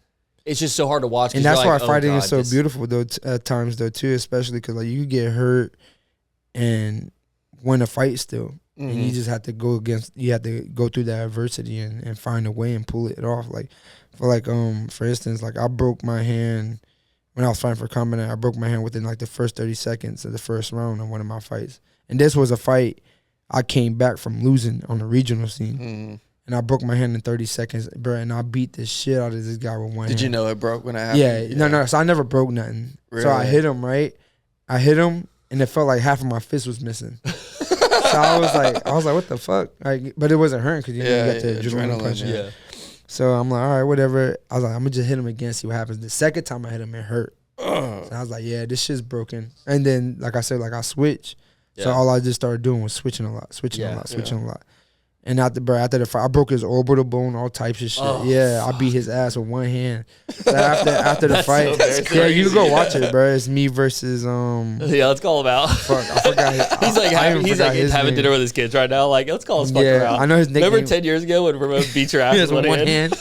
it's just so hard to watch. 'Cause and that's you're why like, fighting oh, is so God, beautiful though at times though too, especially because like you could get hurt and win a fight still. And you just have to go through that adversity and find a way and pull it off. Like for instance, like I broke my hand when I was fighting for Combat. I broke my hand within like the first 30 seconds of the first round of one of my fights. And this was a fight I came back from losing on the regional scene. And I broke my hand in 30 seconds, bro, and I beat the shit out of this guy with one hand. Did you know it broke when it happened? Yeah. No. So I never broke nothing. Really? So I hit him, right? I hit him, and it felt like half of my fist was missing. So I was like, what the fuck? Like, but it wasn't hurting because you got the adrenaline punch. Yeah. So I'm like, all right, whatever. I was like, I'm gonna just hit him again, see what happens. The second time I hit him, it hurt. So I was like, yeah, this shit's broken. And then, like I said, like I switched. So all I just started doing was switching a lot. And after the fight, I broke his orbital bone, all types of shit. Oh, I beat his ass with one hand. So after the fight, so you can go watch it, bro. It's me versus Yeah, let's call him out. Fuck, I forgot. He's like his having name. dinner with his kids right now. Like, let's call his fucker out. I know his nickname. Remember 10 years ago when Ramon beat your ass He with has one hand?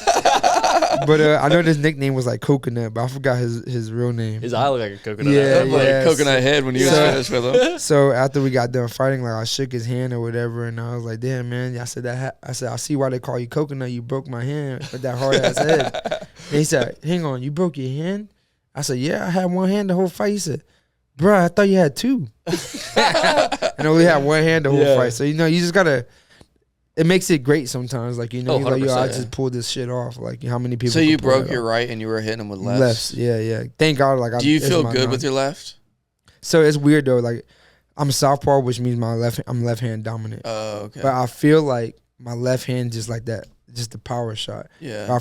But I know his nickname was like Coconut, but I forgot his real name. His eye looked like a coconut. Yeah, Like yeah. coconut head when you was finished with him. So after we got done fighting, like I shook his hand or whatever, and I was like, "Damn, man!" I said I see why they call you Coconut. You broke my hand with that hard ass head. And he said, "Hang on, you broke your hand?" I said, "Yeah, I had one hand the whole fight." He said, "Bro, I thought you had two." And I only had one hand the whole fight. So you just gotta. It makes it great sometimes. Like, you're like, yo, I just pulled this shit off. Like, how many people? So you could pull broke it your off? right and you were hitting him with lefts. Lefts, yeah. Thank God. Like, Do you it's feel my good non- with your left? So it's weird though. Like, I'm southpaw, which means I'm left hand dominant. Oh, okay. But I feel like my left hand just like that, just the power shot. Yeah. But I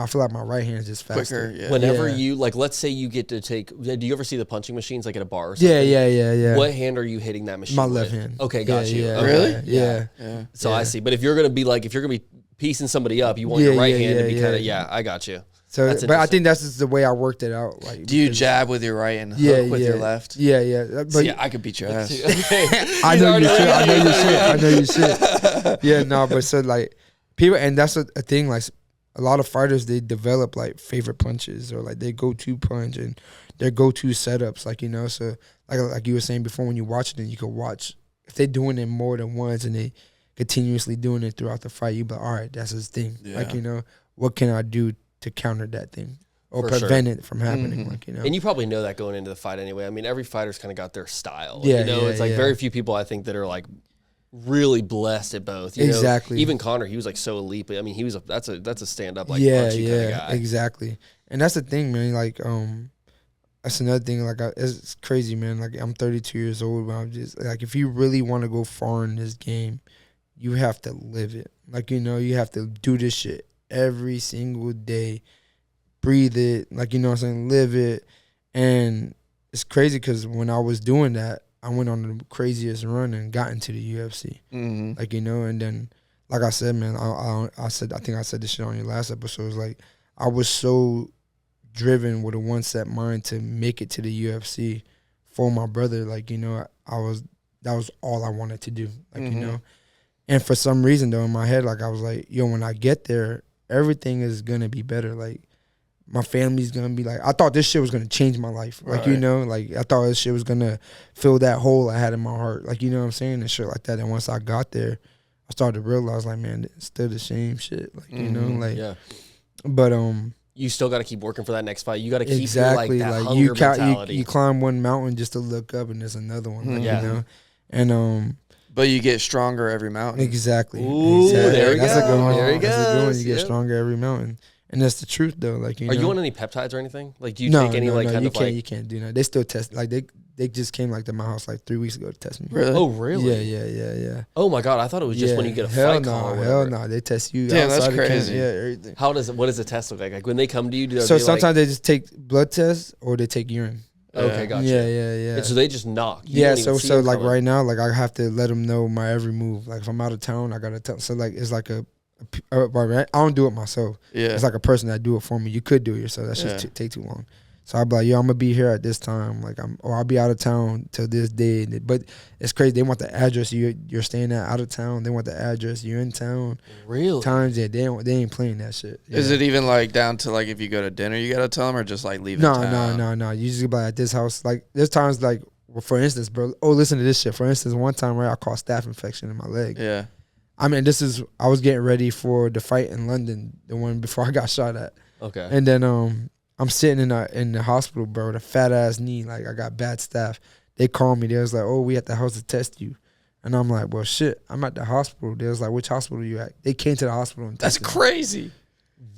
feel like my right hand is just faster. Quicker, yeah. Whenever Yeah. you, like, let's say you get to take, do you ever see the punching machines, like at a bar or something? Yeah. What hand are you hitting that machine My with? left hand. Okay, got you. Yeah, Okay. Really? Yeah. Yeah. So Yeah. I see. But if you're going to be piecing somebody up, you want your right hand to be kind of, I got you. So, That's but I interesting. think that's just the way I worked it out. Like, Do you because- jab with your right and hook with your left? Yeah. But See, I could beat your ass. I know you should. I know you should. Yeah, no, but so like people, and that's a thing. Like a lot of fighters, they develop like favorite punches or like their go-to punch and their go-to setups. Like, so like you were saying before, when you watch it, and you can watch if they're doing it more than once and they continuously doing it throughout the fight. You be like, all right, that's his thing. Yeah. Like, what can I do to counter that thing or For prevent it from happening? Like, And you probably know that going into the fight anyway. I mean, every fighter's kind of got their style. Yeah, It's like yeah. very few people I think that are like really blessed at both. You Exactly. know? Even Connor, he was like so elite, but I mean, that's a stand up like yeah, punchy kind of guy. exactly. And that's the thing, man. Like, that's another thing. Like, it's crazy, man. Like, I'm 32 years old, but I'm just like, if you really want to go far in this game, you have to live it. Like, you know, you have to do this shit every single day, breathe it. Like, you know what I'm saying, live it. And it's crazy because when I was doing that, I went on the craziest run and got into the UFC. Mm-hmm. Like, you know, and then, like I said, man, I think I said this shit on your last episode. It's like, I was so driven with a one set mind to make it to the UFC for my brother. Like, you know, that was all I wanted to do. Like, you know, and for some reason though, in my head, like I was like, yo, when I get there, everything is gonna be better. Like, my family's gonna be like, I thought this shit was gonna change my life. Like, you know, like I thought this shit was gonna fill that hole I had in my heart. Like, you know what I'm saying, and shit like that. And once I got there, I started to realize, like, man, it's still the same shit. Like, you know, like, but you still got to keep working for that next fight. You got to keep exactly your, like, that like hunger mentality. you climb one mountain just to look up, and there's another one. Like, you know, and But you get stronger every mountain. exactly. Ooh, exactly. there he That's a good goes. one. There he That's a good one. You goes. get stronger every mountain, and that's the truth though. Like, you Are know, you on any peptides or anything? Like, do you take any like kind you of can't, like? you can't do that. They still test. Like, they just came like to my house like 3 weeks ago to test me. Really? Oh, really? Yeah. Oh my god, I thought it was just when you get a hell fight no, call. Or hell whatever. no. They test you. Damn, that's outside the camp. crazy. Yeah, everything. What does the test look like? Like when they come to you, do So they sometimes they just take blood tests or they take urine. okay, gotcha. Yeah. And so they just knock. You Yeah, don't even see so them like coming. right now, like I have to let them know my every move. Like if I'm out of town, I gotta tell. So like it's like I don't do it myself. Yeah. It's like a person that do it for me. You could do it yourself. That should take too long. So I'll be like, yo, I'm gonna be here at this time. Like I'll be out of town till this day. But it's crazy. They want the address you're staying at out of town. They want the address you're in town. Really? Times they ain't playing that shit. Yeah. Is it even like down to like if you go to dinner, you gotta tell them, or just like leave town? No. You just be like at this house. Like there's times like, well, for instance, bro. Oh, listen to this shit. For instance, one time where I caught staph infection in my leg. Yeah. I mean, I was getting ready for the fight in London, the one before I got shot at. Okay. And then I'm sitting in the hospital, bro, with a fat ass knee. Like I got bad staph. They called me. They was like, oh, we at the house to test you. And I'm like, well, shit, I'm at the hospital. They was like, which hospital you at? They came to the hospital and That's tested me. crazy.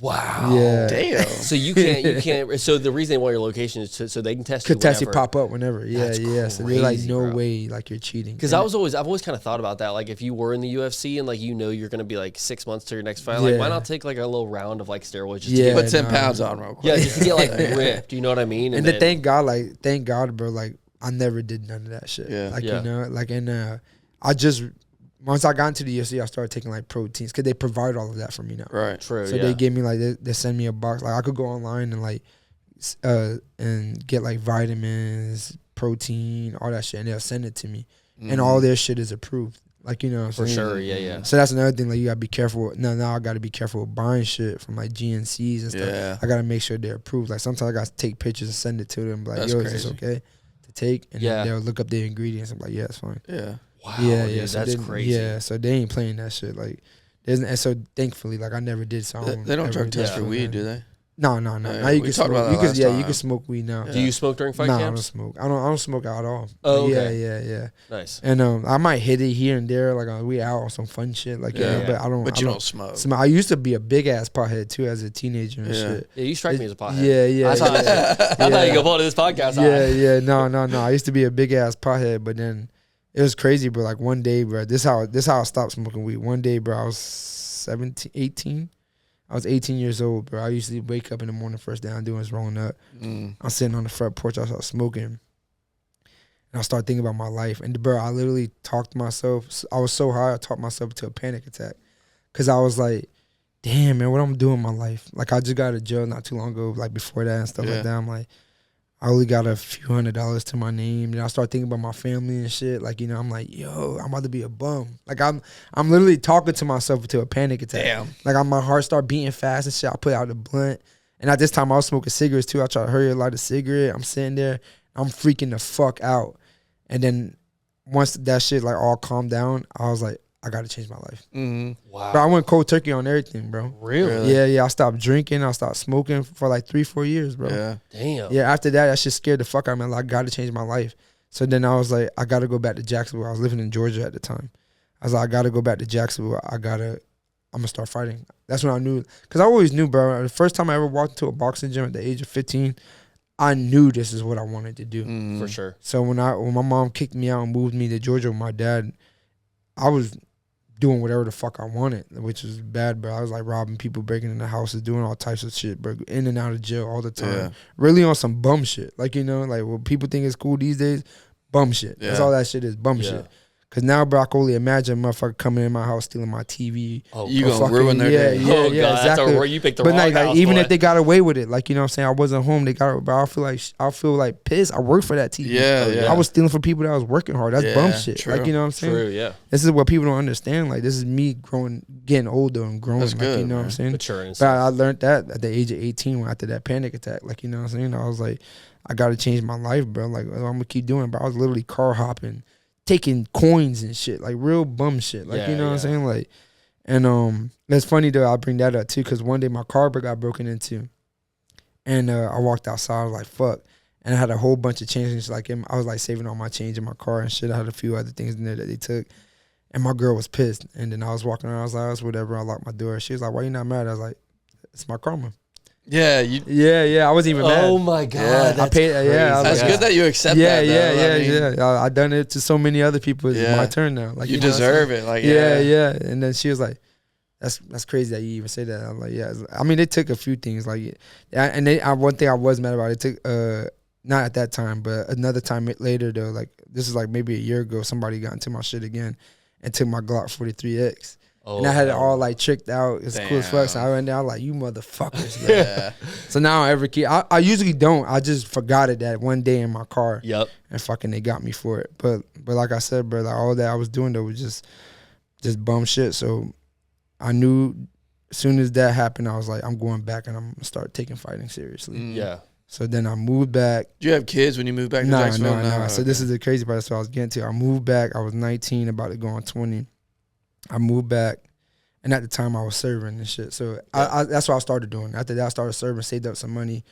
Wow. Yeah. Damn. So you can't. So the reason they want your location is so they can test Could you test you whenever. pop up whenever. Yeah, That's yeah. So they're like, crazy, no bro. way, like you're cheating. Because And I've always kind of thought about that. Like if you were in the UFC and like you're gonna be like 6 months to your next fight, like why not take like a little round of like steroids just to Yeah. get Put 10 pounds on real quick. just to get like ripped. You know what I mean? And then, thank God, bro. Like I never did none of that shit. Yeah. Like Yeah. you know, like I just once I got into the UFC, I started taking like proteins because they provide all of that for me now. Right. True. So yeah. they gave me like they send me a box. Like I could go online and like and get like vitamins, protein, all that shit, and they'll send it to me. And all their shit is approved. Like you know what I'm For saying? sure. Yeah. So that's another thing. Like you gotta be careful. Now I gotta be careful with buying shit from like GNCs and stuff. Yeah. I gotta make sure they're approved. Like sometimes I gotta take pictures and send it to them. Like, That's yo, is this crazy. okay to take? And Yeah. then they'll look up the ingredients. I'm like, yeah, it's fine. Yeah. Wow. Yeah, dude, yeah. So that's they, crazy. Yeah, so they ain't playing that shit. Like, and so thankfully, like I never did. So They don't ever drug test yeah. for weed, do they? No. Yeah, Now you we can talked smoke. about that You can, last you time. can smoke weed now. Do you smoke during fight Nah, I don't camps? smoke. I don't smoke at all. Oh, But okay. Yeah. Nice. And I might hit it here and there, like we out on some fun shit, like Yeah. But I don't. But I you don't smoke. I used to be a big ass pothead too as a teenager and Yeah. shit. Yeah, you strike me as a pothead. Yeah. I thought you go pull to this podcast. Yeah. No. I used to be a big ass pothead, but then it was crazy, bro. Like one day, bro. This how I stopped smoking weed. One day, bro. I was 18. I was 18 years old, bro. I used to wake up in the morning, first thing I'm doing is rolling up. I'm sitting on the front porch. I start smoking, and I start thinking about my life. And bro, I literally talked myself. I was so high, I talked myself to a panic attack, cause I was like, damn, man, what I'm doing in my life. Like I just got out of jail not too long ago. Like before that and stuff like that. I'm like, I only got a few $100s to my name. And I start thinking about my family and shit. Like, you know, I'm like, yo, I'm about to be a bum. Like I'm literally talking to myself to a panic attack. Damn. Like my heart start beating fast and shit. I put out the blunt. And at this time I was smoking cigarettes too. I try to hurry and light a cigarette. I'm sitting there. I'm freaking the fuck out. And then once that shit like all calmed down, I was like, I gotta change my life. Wow. Bro, I went cold turkey on everything, bro. Really? Yeah. I stopped drinking. I stopped smoking for like 3-4 years, bro. Yeah. Damn. Yeah, after that shit scared the fuck out of me. Like, I got to change my life. So then I was like, I got to go back to Jacksonville. I was living in Georgia at the time. I was like, I gotta go back to Jacksonville. I'm gonna start fighting. That's when I knew, because I always knew, bro. The first time I ever walked into a boxing gym at the age of 15, I knew this is what I wanted to do. For sure. So when my mom kicked me out and moved me to Georgia with my dad, I was doing whatever the fuck I wanted, which was bad, bro. I was like robbing people, breaking into houses, doing all types of shit, bro. In and out of jail all the time. Yeah. Really on some bum shit. Like, like what people think is cool these days, bum shit. That's all that shit is, bum shit. Because now, bro, I can only imagine a motherfucker coming in my house, stealing my TV. Oh, you gonna ruin their day. God, exactly. You picked the wrong house, like even boy. if they got away with it, like, you know what I'm saying? I wasn't home. They got it, but I feel like pissed. I worked for that TV. Yeah. I was stealing from people that was working hard. That's bum shit. True. Like, you know what I'm saying? True, yeah. This is what people don't understand. Like, this is me getting older and growing. That's like, good, you know what I'm man. saying? Maturing. But I learned that at the age of 18 after that panic attack. Like, you know what I'm saying? I was like, I got to change my life, bro. Like, I'm going to keep doing it. But I was literally car hopping, taking coins and shit, like real bum shit. Like, you know what I'm saying? Like, and it's funny though, I'll bring that up too, because one day my car got broken into. And I walked outside, I was like, fuck. And I had a whole bunch of change. Like, I was like saving all my change in my car and shit. I had a few other things in there that they took. And my girl was pissed. And then I was walking around, I was like, oh, whatever. I locked my door. She was like, why you not mad? I was like, it's my karma. Yeah, I wasn't even mad. Oh my God, I paid. Yeah, that's good that you accept that. I done it to so many other people. It's my turn now. Like, you know deserve it. Like, yeah. And then she was like, "That's crazy that you even say that." I'm like, "Yeah." I mean, they took a few things. Like, and one thing I was mad about, it took not at that time, but another time later though. Like, this is like maybe a year ago. Somebody got into my shit again and took my Glock 43X. And I had it all like tricked out. It's cool as fuck. So I went down like, you motherfuckers. Yeah. So now I ever keep. I usually don't. I just forgot it that one day in my car. Yep. And fucking they got me for it. But like I said, bro, like all that I was doing though was just bum shit. So I knew as soon as that happened, I was like, I'm going back and I'm gonna start taking fighting seriously. Yeah. So then I moved back. Do you have kids when you moved back to Jacksonville? No. So this is the crazy part. That's what I was getting to. I moved back. I was 19, about to go on 20. I moved back, and at the time I was serving and shit. So I that's what I started doing. After that, I started serving, saved up some money,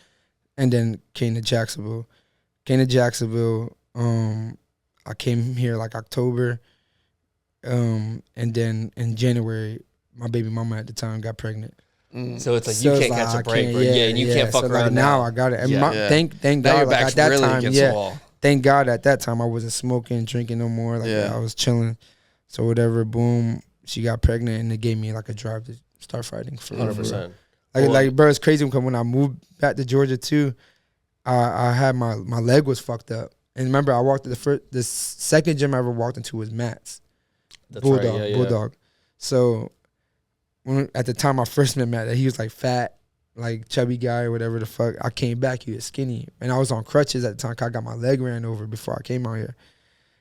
and then came to Jacksonville. I came here like October, and then in January, my baby mama at the time got pregnant. So it's like you can't catch a break, bro. And you can't fuck so around like now. I got it. And thank Now God, your like back's at that really time, against the wall. Thank God at that time I wasn't smoking, drinking no more. Like I was chilling. So whatever, boom, she got pregnant, and it gave me like a drive to start fighting for 100%. Like bro, it's crazy because when I moved back to Georgia too, I had my leg was fucked up. And remember, I walked to the second gym I ever walked into was Matt's. That's Bulldog, right. Yeah. Bulldog. So at the time I first met Matt, he was like fat, like chubby guy or whatever the fuck. I came back, he was skinny, and I was on crutches at the time. 'Cause I got my leg ran over before I came out here.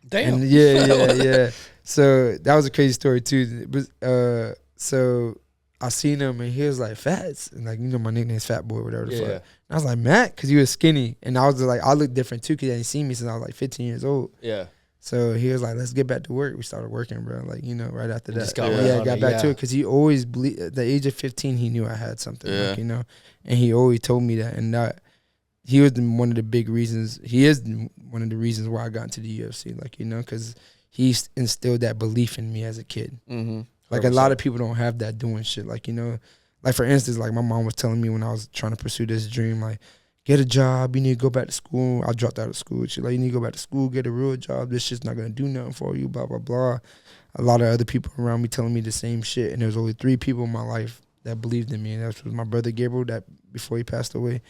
Damn. And yeah. So that was a crazy story too. But so I seen him and he was like Fats, and like, you know, my nickname's Fat Boy, whatever the fuck. And I was like, Matt, because he was skinny, and I was just like, I looked different too because he hadn't seen me since I was like 15 years old. Yeah. So he was like, let's get back to work. We started working, bro. Like, you know, right after that. Just got got back to it because he always believed, at the age of 15, he knew I had something, like, you know, and he always told me that. And that he was one of the big reasons, he is one of the reasons why I got into the UFC, like, you know, because he instilled that belief in me as a kid. Mm-hmm. Like, 100%. A lot of people don't have that doing shit. Like, you know, like, for instance, like, my mom was telling me when I was trying to pursue this dream, like, get a job, you need to go back to school. I dropped out of school. She's like, you need to go back to school, get a real job. This shit's not going to do nothing for you, blah, blah, blah. A lot of other people around me telling me the same shit. And there was only 3 people in my life that believed in me. And that was my brother Gabriel, that before he passed away,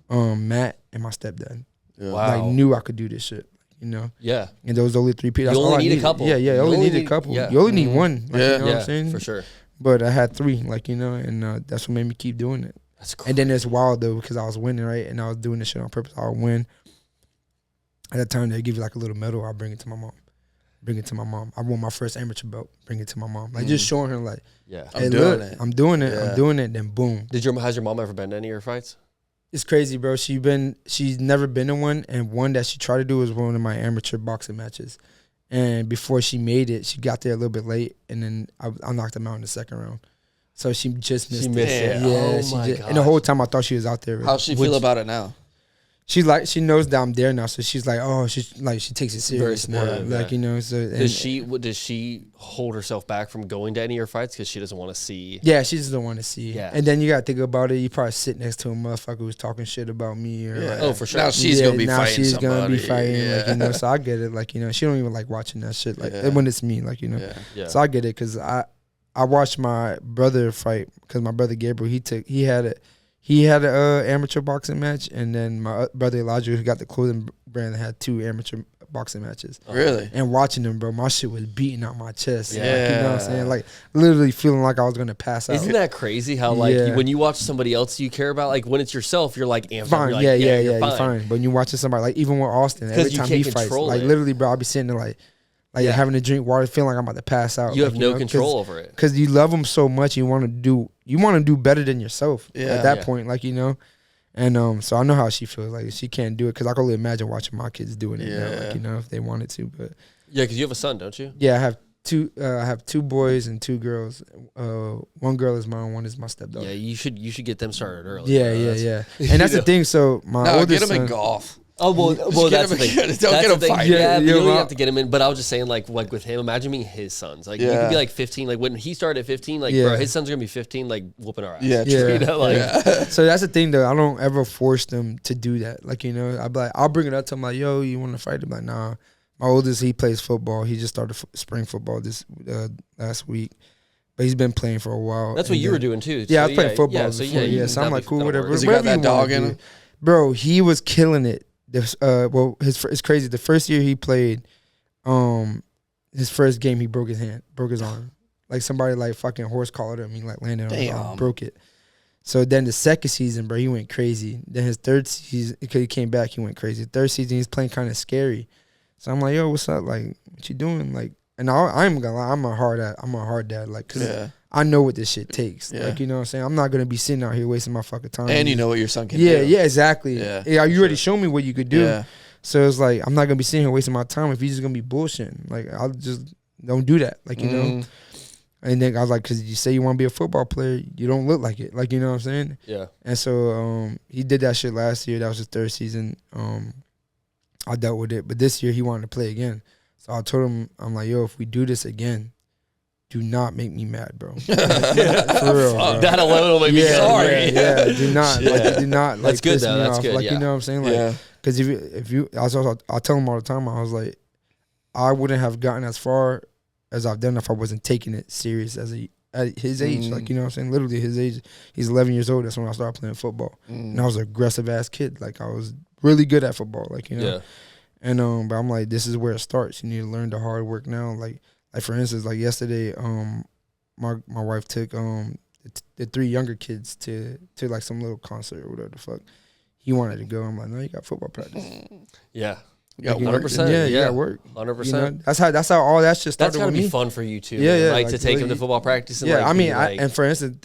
Matt, and my stepdad. Wow. Like, knew I could do this shit, you know? Yeah. And those only 3 people. You only need a couple. Yeah, you only need a couple. Yeah. You only need one. Like, you know what I'm Yeah, saying? for sure. But I had 3, like, you know, and that's what made me keep doing it. That's cool. And then it's wild though because I was winning, right? And I was doing this shit on purpose. I would win. At that time, they give you like a little medal. I'll bring it to my mom. I won my first amateur belt. Bring it to my mom. Like just showing her like, yeah, hey, I'm doing it. I'm doing it. Then boom. Has your mom ever been to any of your fights? It's crazy, bro. She's never been in one, and one that she tried to do was one of my amateur boxing matches. And before she made it, she got there a little bit late, and then I knocked him out in the second round. So she just missed it. It. Yeah, oh my God. And the whole time I thought she was out there. How's she feel about it now? she knows that I'm there now, so she's like, oh, she takes it serious now, like So does she hold herself back from going to any of your fights because she doesn't want to see? Yeah, she just don't want to see. Yeah, and then you gotta think about it. You probably sit next to a motherfucker who's talking shit about me, or for sure. Now she's gonna be fighting somebody. So I get it, she don't even like watching that shit, when it's me, So I get it because I watched my brother fight because my brother Gabriel he had a amateur boxing match, and then my brother Elijah, who got the clothing brand, had 2 amateur boxing matches. Really? And watching them, bro, my shit was beating out my chest. Yeah. You know what I'm saying? Like, literally feeling like I was going to pass out. Isn't that crazy how, when you watch somebody else you care about, when it's yourself, you're like, amped fine. You're like, you're fine. But when you're watching somebody, even with Austin, every time he fights, literally, bro, I'll be sitting there having to drink water, feeling like I'm about to pass out. You have no control over it. Because you love him so much, you want to do better than yourself at that point, And so I know how she feels. Like, she can't do it because I can only imagine watching my kids doing it now, if they wanted to. But yeah, because you have a son, don't you? Yeah, I have 2. I have 2 boys and 2 girls. One girl is mine. One is my stepdaughter. Yeah, you should get them started early. Yeah. And that's the thing. So my oldest get them son, in golf. Oh well, that's the thing. Don't get him fighting. Yeah, you don't have to get him in. But I was just saying, like with him, imagine being his sons. Like you could be like 15. Like when he started at 15, bro, his sons are gonna be 15, like whooping our ass. Yeah, true. So that's the thing, though. I don't ever force them to do that. I'll be like, I'll bring it up to him, like, yo, you want to fight? I'm like, nah. My oldest, he plays football. He just started spring football this last week. But he's been playing for a while. That's what you were doing too. Yeah, I was playing football before. So I'm like, cool, whatever. Has he got that dog in him? Bro, he was killing it. It's crazy. The first year he played, his first game he broke his arm. Like somebody fucking horse collared him. He landed on his arm, broke it. So then the second season, bro, he went crazy. Then his third season, because he came back, he went crazy. Third season, he's playing kind of scary. So I'm like, yo, what's up? Like, what you doing? And I'm gonna lie, I'm a hard dad. Cause I know what this shit takes. You know what I'm saying? I'm not gonna be sitting out here wasting my fucking time. And you know what your son can do. Yeah, exactly. Yeah, you already showed me what you could do. Yeah. So it's like, I'm not gonna be sitting here wasting my time if he's just gonna be bullshitting. I'll just don't do that. You know. And then I was like, because you say you want to be a football player, you don't look like it. You know what I'm saying? Yeah. And so he did that shit last year. That was his third season. I dealt with it. But this year he wanted to play again. So I told him, I'm like, yo, if we do this again, do not make me mad, bro. For real, bro. That alone will make me sorry. Yeah, do not. Do not. That's good, though. That's good. You know what I'm saying? Because if you, I tell him all the time, I was like, I wouldn't have gotten as far as I've done if I wasn't taking it serious at his age. You know what I'm saying? Literally his age. He's 11 years old. That's when I started playing football. And I was an aggressive ass kid. I was really good at football. Yeah. And but I'm like, this is where it starts. You need to learn the hard work now. Like for instance, yesterday, my wife took the 3 younger kids to some little concert or whatever the fuck. He wanted to go. I'm like, no, you got football practice. Yeah. You got 100%. Yeah, you got work. 100%. That's how all that shit started. That's gotta with be me. fun for you too. Yeah, man. To take him to football practice. And I mean, and for instance,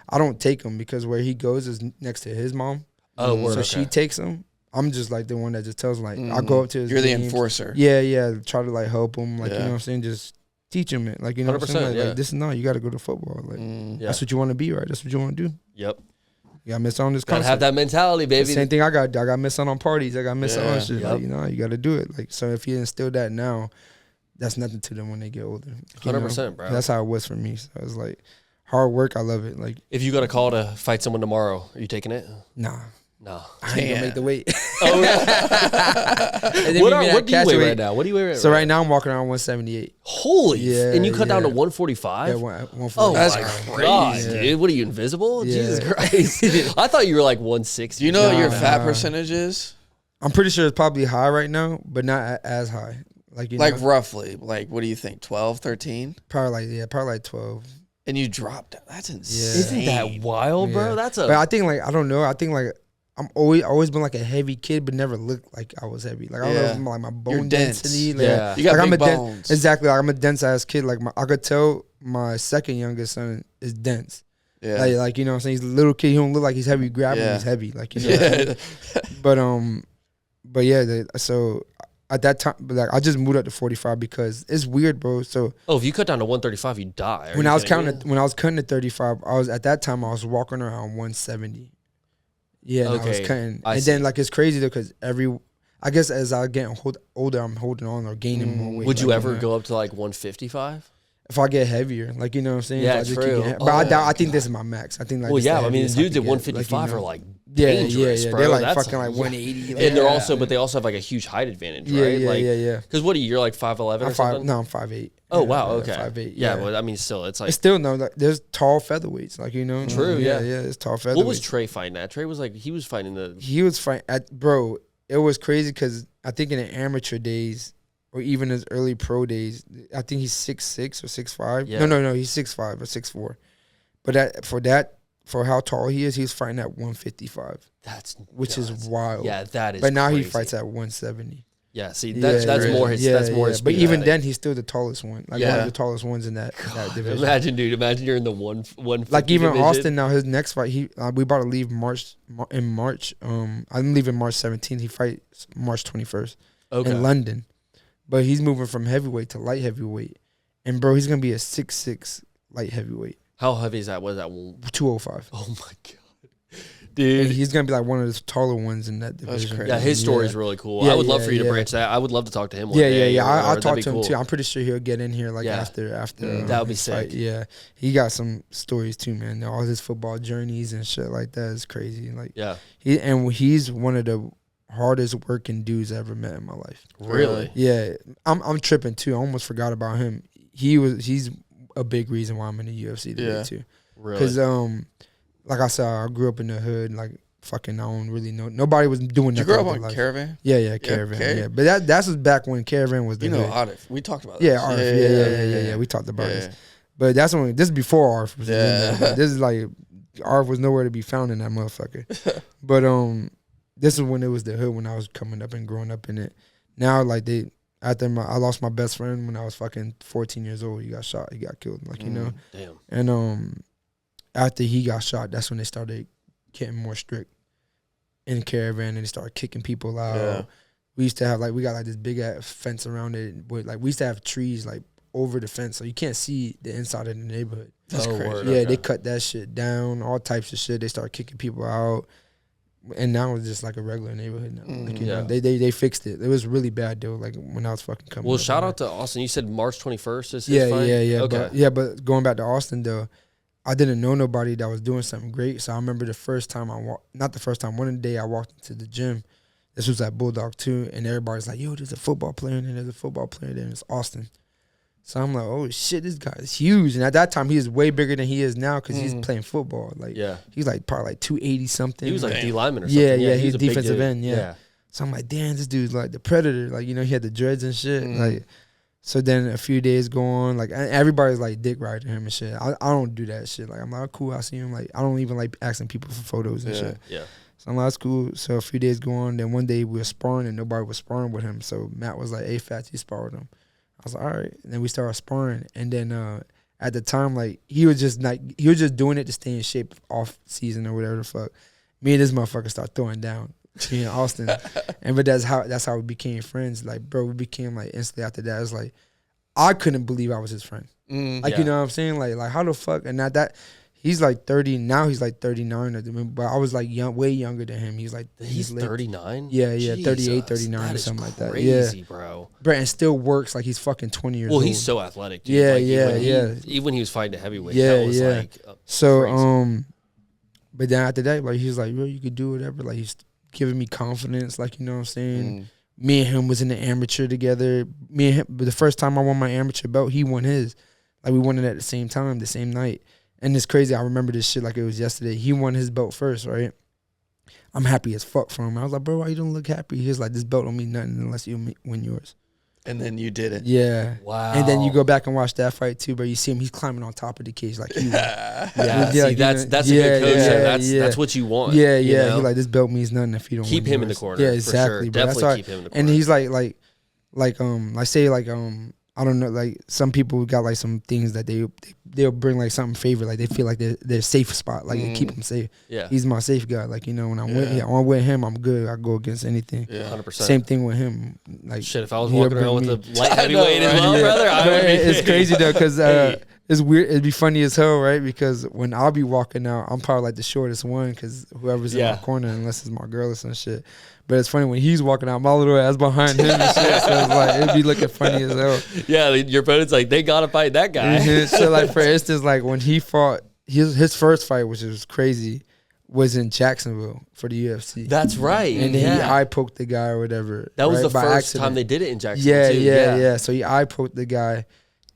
I don't take him because where he goes is next to his mom. Oh, so she takes him. I'm just the one that just tells him I go up to his. You're games. the enforcer. Yeah. Try to help him. You know what I'm saying. Just teach him it. You know what I'm saying. This is not. You got to go to football. That's what you want to be, right? That's what you want to do. Yep. You got to miss out on this concert. Gotta have that mentality, baby. The same thing I got miss out on parties. I got miss out on shit. You got to do it. So if you instill that now, that's nothing to them when they get older. 100%, bro. That's how it was for me. So it's hard work. I love it. If you got a call to fight someone tomorrow, are you taking it? Nah. No. I ain't gonna make the weight. Oh, yeah. What do you weigh right now? What do you weigh right now? So right now I'm walking around 178. Holy. Yeah. And you cut down to 145? Yeah, 145. Oh, that's crazy. God, dude. What are you, invisible? Yeah. Jesus Christ. I thought you were 160. Do you know what your fat percentage is? I'm pretty sure it's probably high right now, but not as high. Roughly. What do you think? 12, 13? Probably 12. And you dropped it. That's insane. Isn't that wild, bro? That's But I think I don't know. I think I'm always been a heavy kid, but never looked like I was heavy. I don't know if my bone density. Yeah, you got big bones. Exactly. I'm a dense ass kid. I could tell my second youngest son is dense. Yeah. You know what I'm saying? He's a little kid. He don't look like he's heavy. Grab him, he's heavy. But yeah. So at that time, I just moved up to 45 because it's weird, bro. So if you cut down to 135, you die. When I was cutting to 35, I was walking around 170. Yeah, and I was cutting. Then like it's crazy though, because I guess as I get older, I'm holding on or gaining more weight. Would you ever go up to like 155? If I get heavier, like, you know what I'm saying? Yeah, if I just true. But I think this is my max. I think like. Well, yeah, I mean, the dudes at 155 are like dangerous, bro. They're like That's fucking like 180. Like, and they're also, but they also have like a huge height advantage, right? Yeah. Because what are you? You're like 5'11" or something? No, I'm 5'8". Oh wow, okay. 5'8". Yeah, but I mean, still, it's like it's still no. Like, there's tall featherweights, like, you know. True, yeah. It's tall featherweights. What was Trey fighting at? Trey was like he was fighting bro. It was crazy because I think in the amateur days, or even his early pro days, I think he's 6'6" or 6'5". Yeah. No, he's 6'5" or 6'4". But for how tall he is, he's fighting at 155. Which is wild. Yeah, that is. But now crazy. he fights at 170. Yeah, see, that's more his. That's more his. But even then, he's still the tallest one. Like one Yeah. of the tallest ones in that division. Imagine, dude. Imagine you're in the one. Like even division. Austin now, his next fight, we about to leave in March. I'm leaving March 17th. He fights March 21st in London. But he's moving from heavyweight to light heavyweight, and bro, he's gonna be a 6'6" light heavyweight. How heavy is that? What is that? 205. Oh my god, dude! And he's gonna be like one of the taller ones in that division. Yeah, his story is really cool. I would love for you to branch that. I would love to talk to him. One day, I'll talk to him too. I'm pretty sure he'll get in here like after. That would be sick. Fight. Yeah, he got some stories too, man. All his football journeys and shit like that is crazy. Like he's one of the hardest working dudes I ever met in my life. Really? Yeah, I'm tripping too. I almost forgot about him. He's a big reason why I'm in the UFC today too. Really? Because like I said, I grew up in the hood. Like fucking, I don't really know. Nobody was doing that. You grew up on Caravan? Yeah, Caravan. Yeah, but that's was back when Caravan was the hood. Arif. We talked about that. Yeah, Arif. Yeah. We talked about this. But that's when this is before Arif was in there. This is like Arif was nowhere to be found in that motherfucker. But this is when it was the hood, when I was coming up and growing up in it. Now, like I lost my best friend when I was fucking 14 years old. He got shot. He got killed. Like, you know. Damn. And after he got shot, that's when they started getting more strict in Caravan, and they started kicking people out. Yeah. We used to have we got this big ass fence around it. But we used to have trees like over the fence, so you can't see the inside of the neighborhood. That's crazy. Word, yeah, they cut that shit down. All types of shit. They started kicking people out. And now it's just like a regular neighborhood now. Like, you know, they fixed it. It was really bad though. Like when I was fucking coming. Well, shout out to Austin. You said March 21st is his fight? Yeah. Okay. But going back to Austin though, I didn't know nobody that was doing something great. So I remember the first time one of the day I walked into the gym. This was at Bulldog 2, and everybody's like, "Yo, there's a football player in there. There's a football player there. And it's Austin." So I'm like, "Oh shit, this guy is huge." And at that time, he was way bigger than he is now because he's playing football. Like, he's like probably like 280 something. He was like D lineman or something. Yeah, he's defensive end. Yeah. So I'm like, damn, this dude's like the Predator. Like, you know, he had the dreads and shit. Like, so then a few days go on, like everybody's like dick riding him and shit. I don't do that shit. Like, I'm like, oh, cool, I see him. Like, I don't even like asking people for photos and shit. Yeah. So I'm like, that's cool. So a few days go on. Then one day we were sparring and nobody was sparring with him. So Matt was like, hey, Fats, you spar with him. I was like, all right. And then we started sparring. And then at the time, like, he was just doing it to stay in shape off season or whatever the fuck. Me and this motherfucker start throwing down. Me and Austin. But that's how we became friends. Like, bro, we became like instantly after that. It's like, I couldn't believe I was his friend. Like, you know what I'm saying? Like how the fuck? And that he's like 30 now. He's like 39, but I was like way younger than him. He's 39. Yeah, 38, 39 or something like that. Crazy, yeah, bro. And still works like he's fucking 20 years old. Well, he's so athletic. Dude. Yeah, like, even when he was fighting a heavyweight, that was like so crazy. But then after that, like, he's like, yo, you could do whatever. Like, he's giving me confidence. Like, you know what I'm saying? Me and him was in the amateur together. Me and him, but the first time I won my amateur belt, he won his. Like, we won it at the same time, the same night. And it's crazy. I remember this shit like it was yesterday. He won his belt first, right? I'm happy as fuck for him. I was like, bro, why you don't look happy? He was like, this belt don't mean nothing unless you win yours. And then you did it. Yeah. Wow. And then you go back and watch that fight too, bro. You see him, he's climbing on top of the cage like he was. See, that's a good coach. That's what you want. Yeah. You know? He's like, this belt means nothing if you don't keep win him yours. in the corner. Yeah, exactly. For sure. Definitely keep him in the corner. And he's I don't know, like some people got like some things that they'll bring like something favorite, like they feel like they're safe spot, like they keep him safe. Yeah, he's my safe guy. Like, you know, when I'm with him, I'm good. I go against anything. Yeah, 100%. Same thing with him. Like, shit, if I was walking around with a light heavyweight as well, brother, it's crazy though, because it's weird. It'd be funny as hell, right? Because when I'll be walking out, I'm probably like the shortest one because whoever's in my corner, unless it's my girl or some shit. But it's funny when he's walking out, my little ass behind him and shit. So it's like it'd be looking funny as hell. Yeah, your opponent's like, they gotta fight that guy. So like for instance, like when he fought his first fight, which was crazy, was in Jacksonville for the UFC. That's right. And then he eye poked the guy or whatever. That was right? the By first accident. time they did it in Jacksonville. too. Yeah. So he eye poked the guy.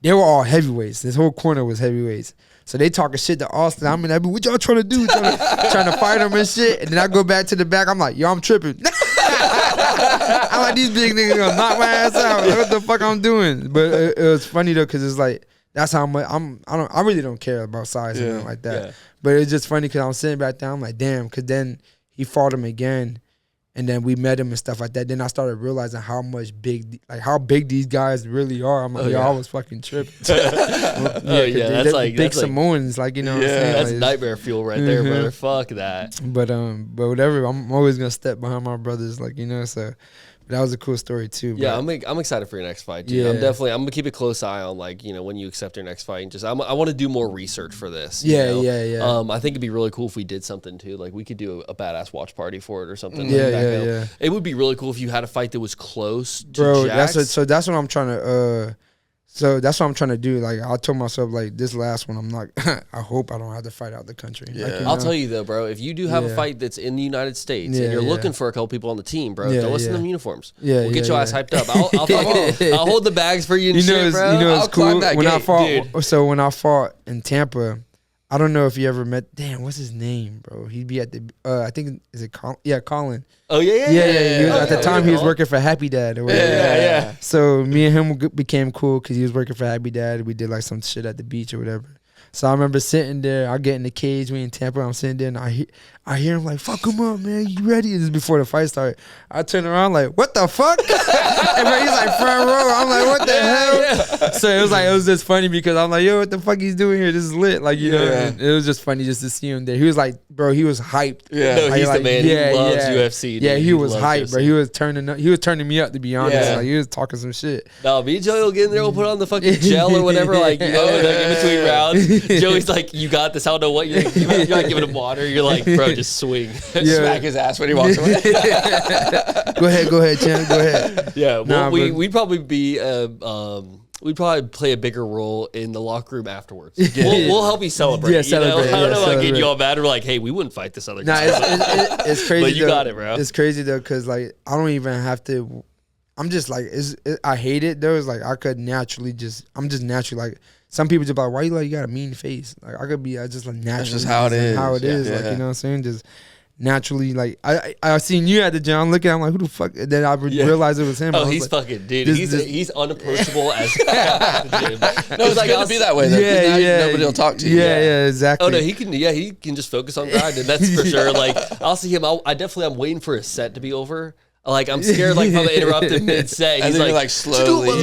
They were all heavyweights. This whole corner was heavyweights. So they talking shit to Austin. I'm in that, what y'all trying to do? Trying to fight him and shit. And then I go back to the back. I'm like, yo, I'm tripping. I'm like, these big niggas gonna knock my ass out. What the fuck I'm doing? But it was funny though, because it's like, that's how much I really don't care about size and nothing like that. Yeah. But it's just funny because I'm sitting back there. I'm like, damn, because then he fought him again. And then we met him and stuff like that. Then I started realizing how big these guys really are. I'm like, I was fucking tripping. That's like big Samoans, like, you know what I'm saying? That's like, nightmare fuel right there, brother. Fuck that. But whatever, I'm always gonna step behind my brothers, like, you know. So that was a cool story too. Yeah, I'm excited for your next fight, dude. I'm gonna keep a close eye on, like, you know, when you accept your next fight. And just I want to do more research for this. Yeah. I think it'd be really cool if we did something too. Like we could do a badass watch party for it or something. Yeah. It would be really cool if you had a fight that was close to bro. Jax. That's what I'm trying to. So that's what I'm trying to do. Like I told myself, like this last one, I'm like, I hope I don't have to fight out the country. Yeah. Like, you I'll know? tell you though, bro. If you do have a fight that's in the United States and you're looking for a couple people on the team, bro, don't listen to them uniforms. We'll get your ass hyped up. I'll hold the bags for you. And shit, bro. You know, it's I'll climb cool that when gate, I fought. dude. So when I fought in Tampa, I don't know if you ever met. Damn, what's his name, bro? He'd be at the. I think is it Colin? Yeah, Colin. Oh yeah. He was, at the time, he was working for Happy Dad. Or whatever. Yeah. So me and him became cool because he was working for Happy Dad. We did like some shit at the beach or whatever. So I remember sitting there. I get in the cage. We in Tampa. I'm sitting there and I hear him like, "Fuck him up, man. You ready?" This is before the fight started. I turn around like, "What the fuck?" And bro, he's like front row. I'm like, "What the hell?" Yeah. So it was just funny because I'm like, "Yo, what the fuck he's doing here? This is lit." Like, you know, and it was just funny just to see him there. He was like, bro, he was hyped. Yeah, no, he's the man. He loves UFC. Dude. Yeah, he was hyped, bro. He was turning me up, to be honest. Yeah. Like he was talking some shit. No, me and Joey will get in there. We'll put on the fucking gel or whatever. Like, you know, like in between rounds. Joey's like, "You got this. I don't know what you're not giving him water." You're like, "Bro, just swing." Smack his ass when he walks away. Go ahead, champ. Go ahead. Yeah, well, we'd probably be we'd probably play a bigger role in the locker room afterwards. We'll help you celebrate. Yeah, celebrate. I don't know about getting you all mad. We're like, "Hey, we wouldn't fight this other guy." It's crazy. But you got it, bro. It's crazy though, cause like I don't even have to. I'm just like, I hate it though. It's like I could naturally I'm just naturally like. Some people just be like, why you got a mean face? Like I could be, I just like naturally. That's just how it is. How it is. Like, you know what I'm saying? Just naturally, like I seen you at the gym. I'm looking, I'm like, who the fuck? And then I realized it was him. Oh, he's like, fucking dude. He's unapproachable as at the gym. No, it's like good to be that way. Though, nobody will talk to you. Yeah, exactly. Oh no, he can just focus on grinding. That's for sure. Like I'll see him. I'm waiting for his set to be over. Like I'm scared, like if I'm gonna interrupt him mid set. And then like slowly,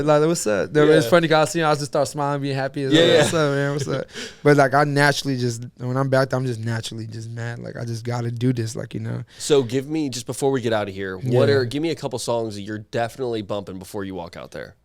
like what's up? It's funny because I see him, I just start smiling, being happy. What's up, man? What's up? But like I naturally just when I'm back, I'm just naturally just mad. Like I just gotta do this, like, you know. So give me just before we get out of here, give me a couple songs that you're definitely bumping before you walk out there.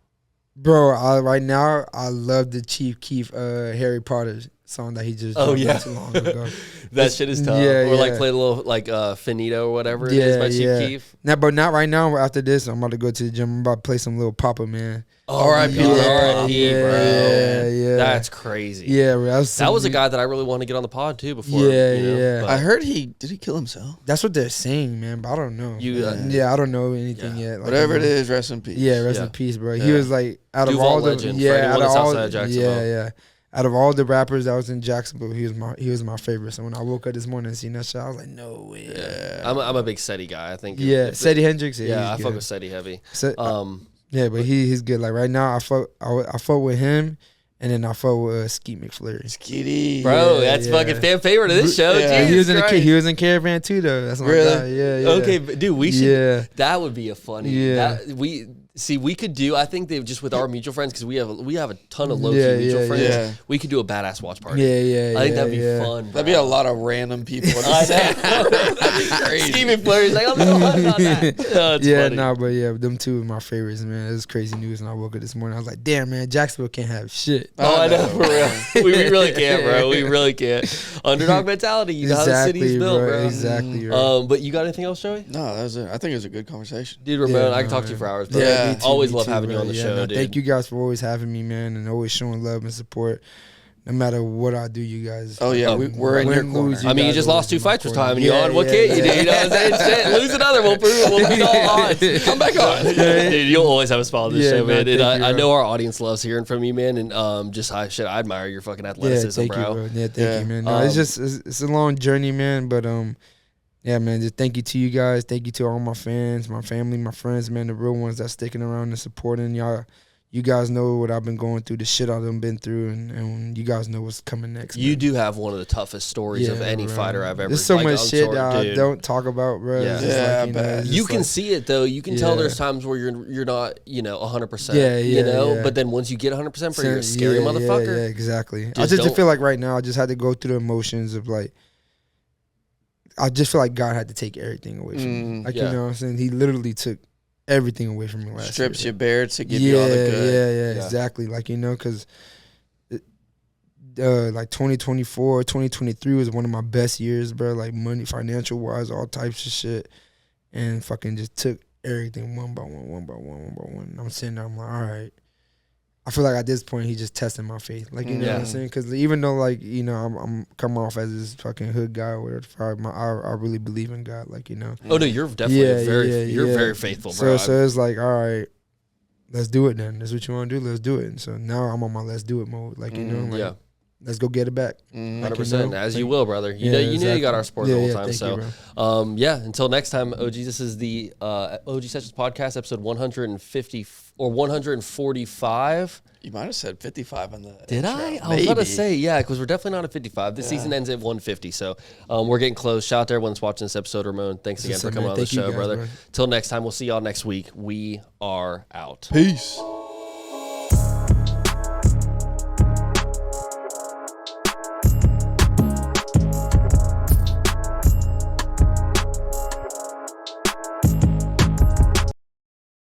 Bro, right now I love the Chief Keef Harry Potter song that he just dropped not too long ago. That shit is tough. Or like play a little like Finito or whatever it is by Chief Keef. Nah, but not right now. After this, I'm about to go to the gym. I'm about to play some little Papa, man. R.I.P. R.I.P. bro. Yeah. That's crazy. Yeah, bro. That was a guy that I really want to get on the pod too before. Yeah. I heard did he kill himself? That's what they're saying, man. But I don't know. I don't know anything yet. Like, whatever it is, rest in peace. Yeah, rest in peace, bro. He was like out of all the out of all the rappers that was in Jacksonville, he was my favorite. So when I woke up this morning and seen that shit, I was like, no way. Yeah. I'm a big Seti guy. I think. Seti Hendrix. Yeah, I fuck with Seti heavy. Yeah, but he's good. Like right now, I fuck with him, and then I fuck with Skeet McFlurry. Skeety, bro, that's fucking fan favorite of this show. Yeah. He was in Caravan too, though. That's my guy. Yeah. Okay, dude, we should. Yeah. That would be a funny. Yeah. See, we could do. I think they've just with our mutual friends because we have a ton of low key mutual friends. Yeah. We could do a badass watch party. Yeah. I think that'd be fun. Bro. That'd be a lot of random people. I know. That'd be crazy. Stephen Flurry's like, I'm the one about that. Oh, it's funny. But them two are my favorites, man. It was crazy news when I woke up this morning. I was like, damn, man, Jacksonville can't have shit. Oh, I know, for real. We really can't, bro. We really can't. Underdog mentality. You know how the city's built, bro. Exactly. Right. But you got anything else, Joey? No, that was it. I think it was a good conversation. Dude, Ramon, I can talk to you for hours, bro. Yeah. Me too, always me love too, having you bro. on the show, dude. Thank you guys for always having me, man, and always showing love and support. No matter what I do, you guys. Oh yeah, we're in your corner. I mean, you just lost 2 fights this time, and you're on. What can't you do? You know what I'm saying? Shit, lose another. We'll prove it. We'll beat all odds. Come back on. Dude, you'll always have a spot on this show, man. And thank you, I bro. know our audience loves hearing from you, man. And I admire your fucking athleticism, thank bro. you, bro. Yeah, thank you, man. No, it's a long journey, man. But yeah, man. Just thank you to you guys. Thank you to all my fans, my family, my friends, man. The real ones that's sticking around and supporting y'all. You guys know what I've been going through, the shit I've been through, and you guys know what's coming next. You man. do have one of the toughest stories of any bro. fighter I've ever. There's so like, much shit that I dude. don't talk about, bro. Yeah. It's just Yeah, like, it's You just can like, see it though. You can tell Yeah. there's times where you're not 100%. Yeah, You know, yeah. but then once you get 100%, you're a scary motherfucker. Yeah, exactly. Just I don't- feel like right now I just had to go through the emotions of like. I just feel like God had to take everything away from me. Like yeah. you know what I'm saying? He literally took everything away from me last Strips year. you bare to give you all the good. Yeah, exactly. Like, because like 2024, 2023 was one of my best years, bro. Like money, financial wise, all types of shit. And fucking just took everything one by one. I'm sitting there, I'm like, all right. I feel like at this point, he's just testing my faith. Like, you know what I'm saying? Because even though, like, I'm coming off as this fucking hood guy or whatever, I really believe in God. Like, Oh no, you're definitely you're very faithful, bro. So it's like, all right, let's do it then. That's what you want to do. Let's do it. And so now I'm on my let's do it mode. Like, like, let's go get it back. 100%. As you like, will, brother. You know you got our support the whole time. So thank you, until next time, OG, this is the OG Sessions Podcast, episode 150 or 145. You might have said 55 on the Did intro. I? I was about to say, because we're definitely not at 55. This season ends at 150. So we're getting close. Shout out to everyone that's watching this episode. Ramon, thanks again for coming on the show, brother. Till next time, we'll see y'all next week. We are out. Peace.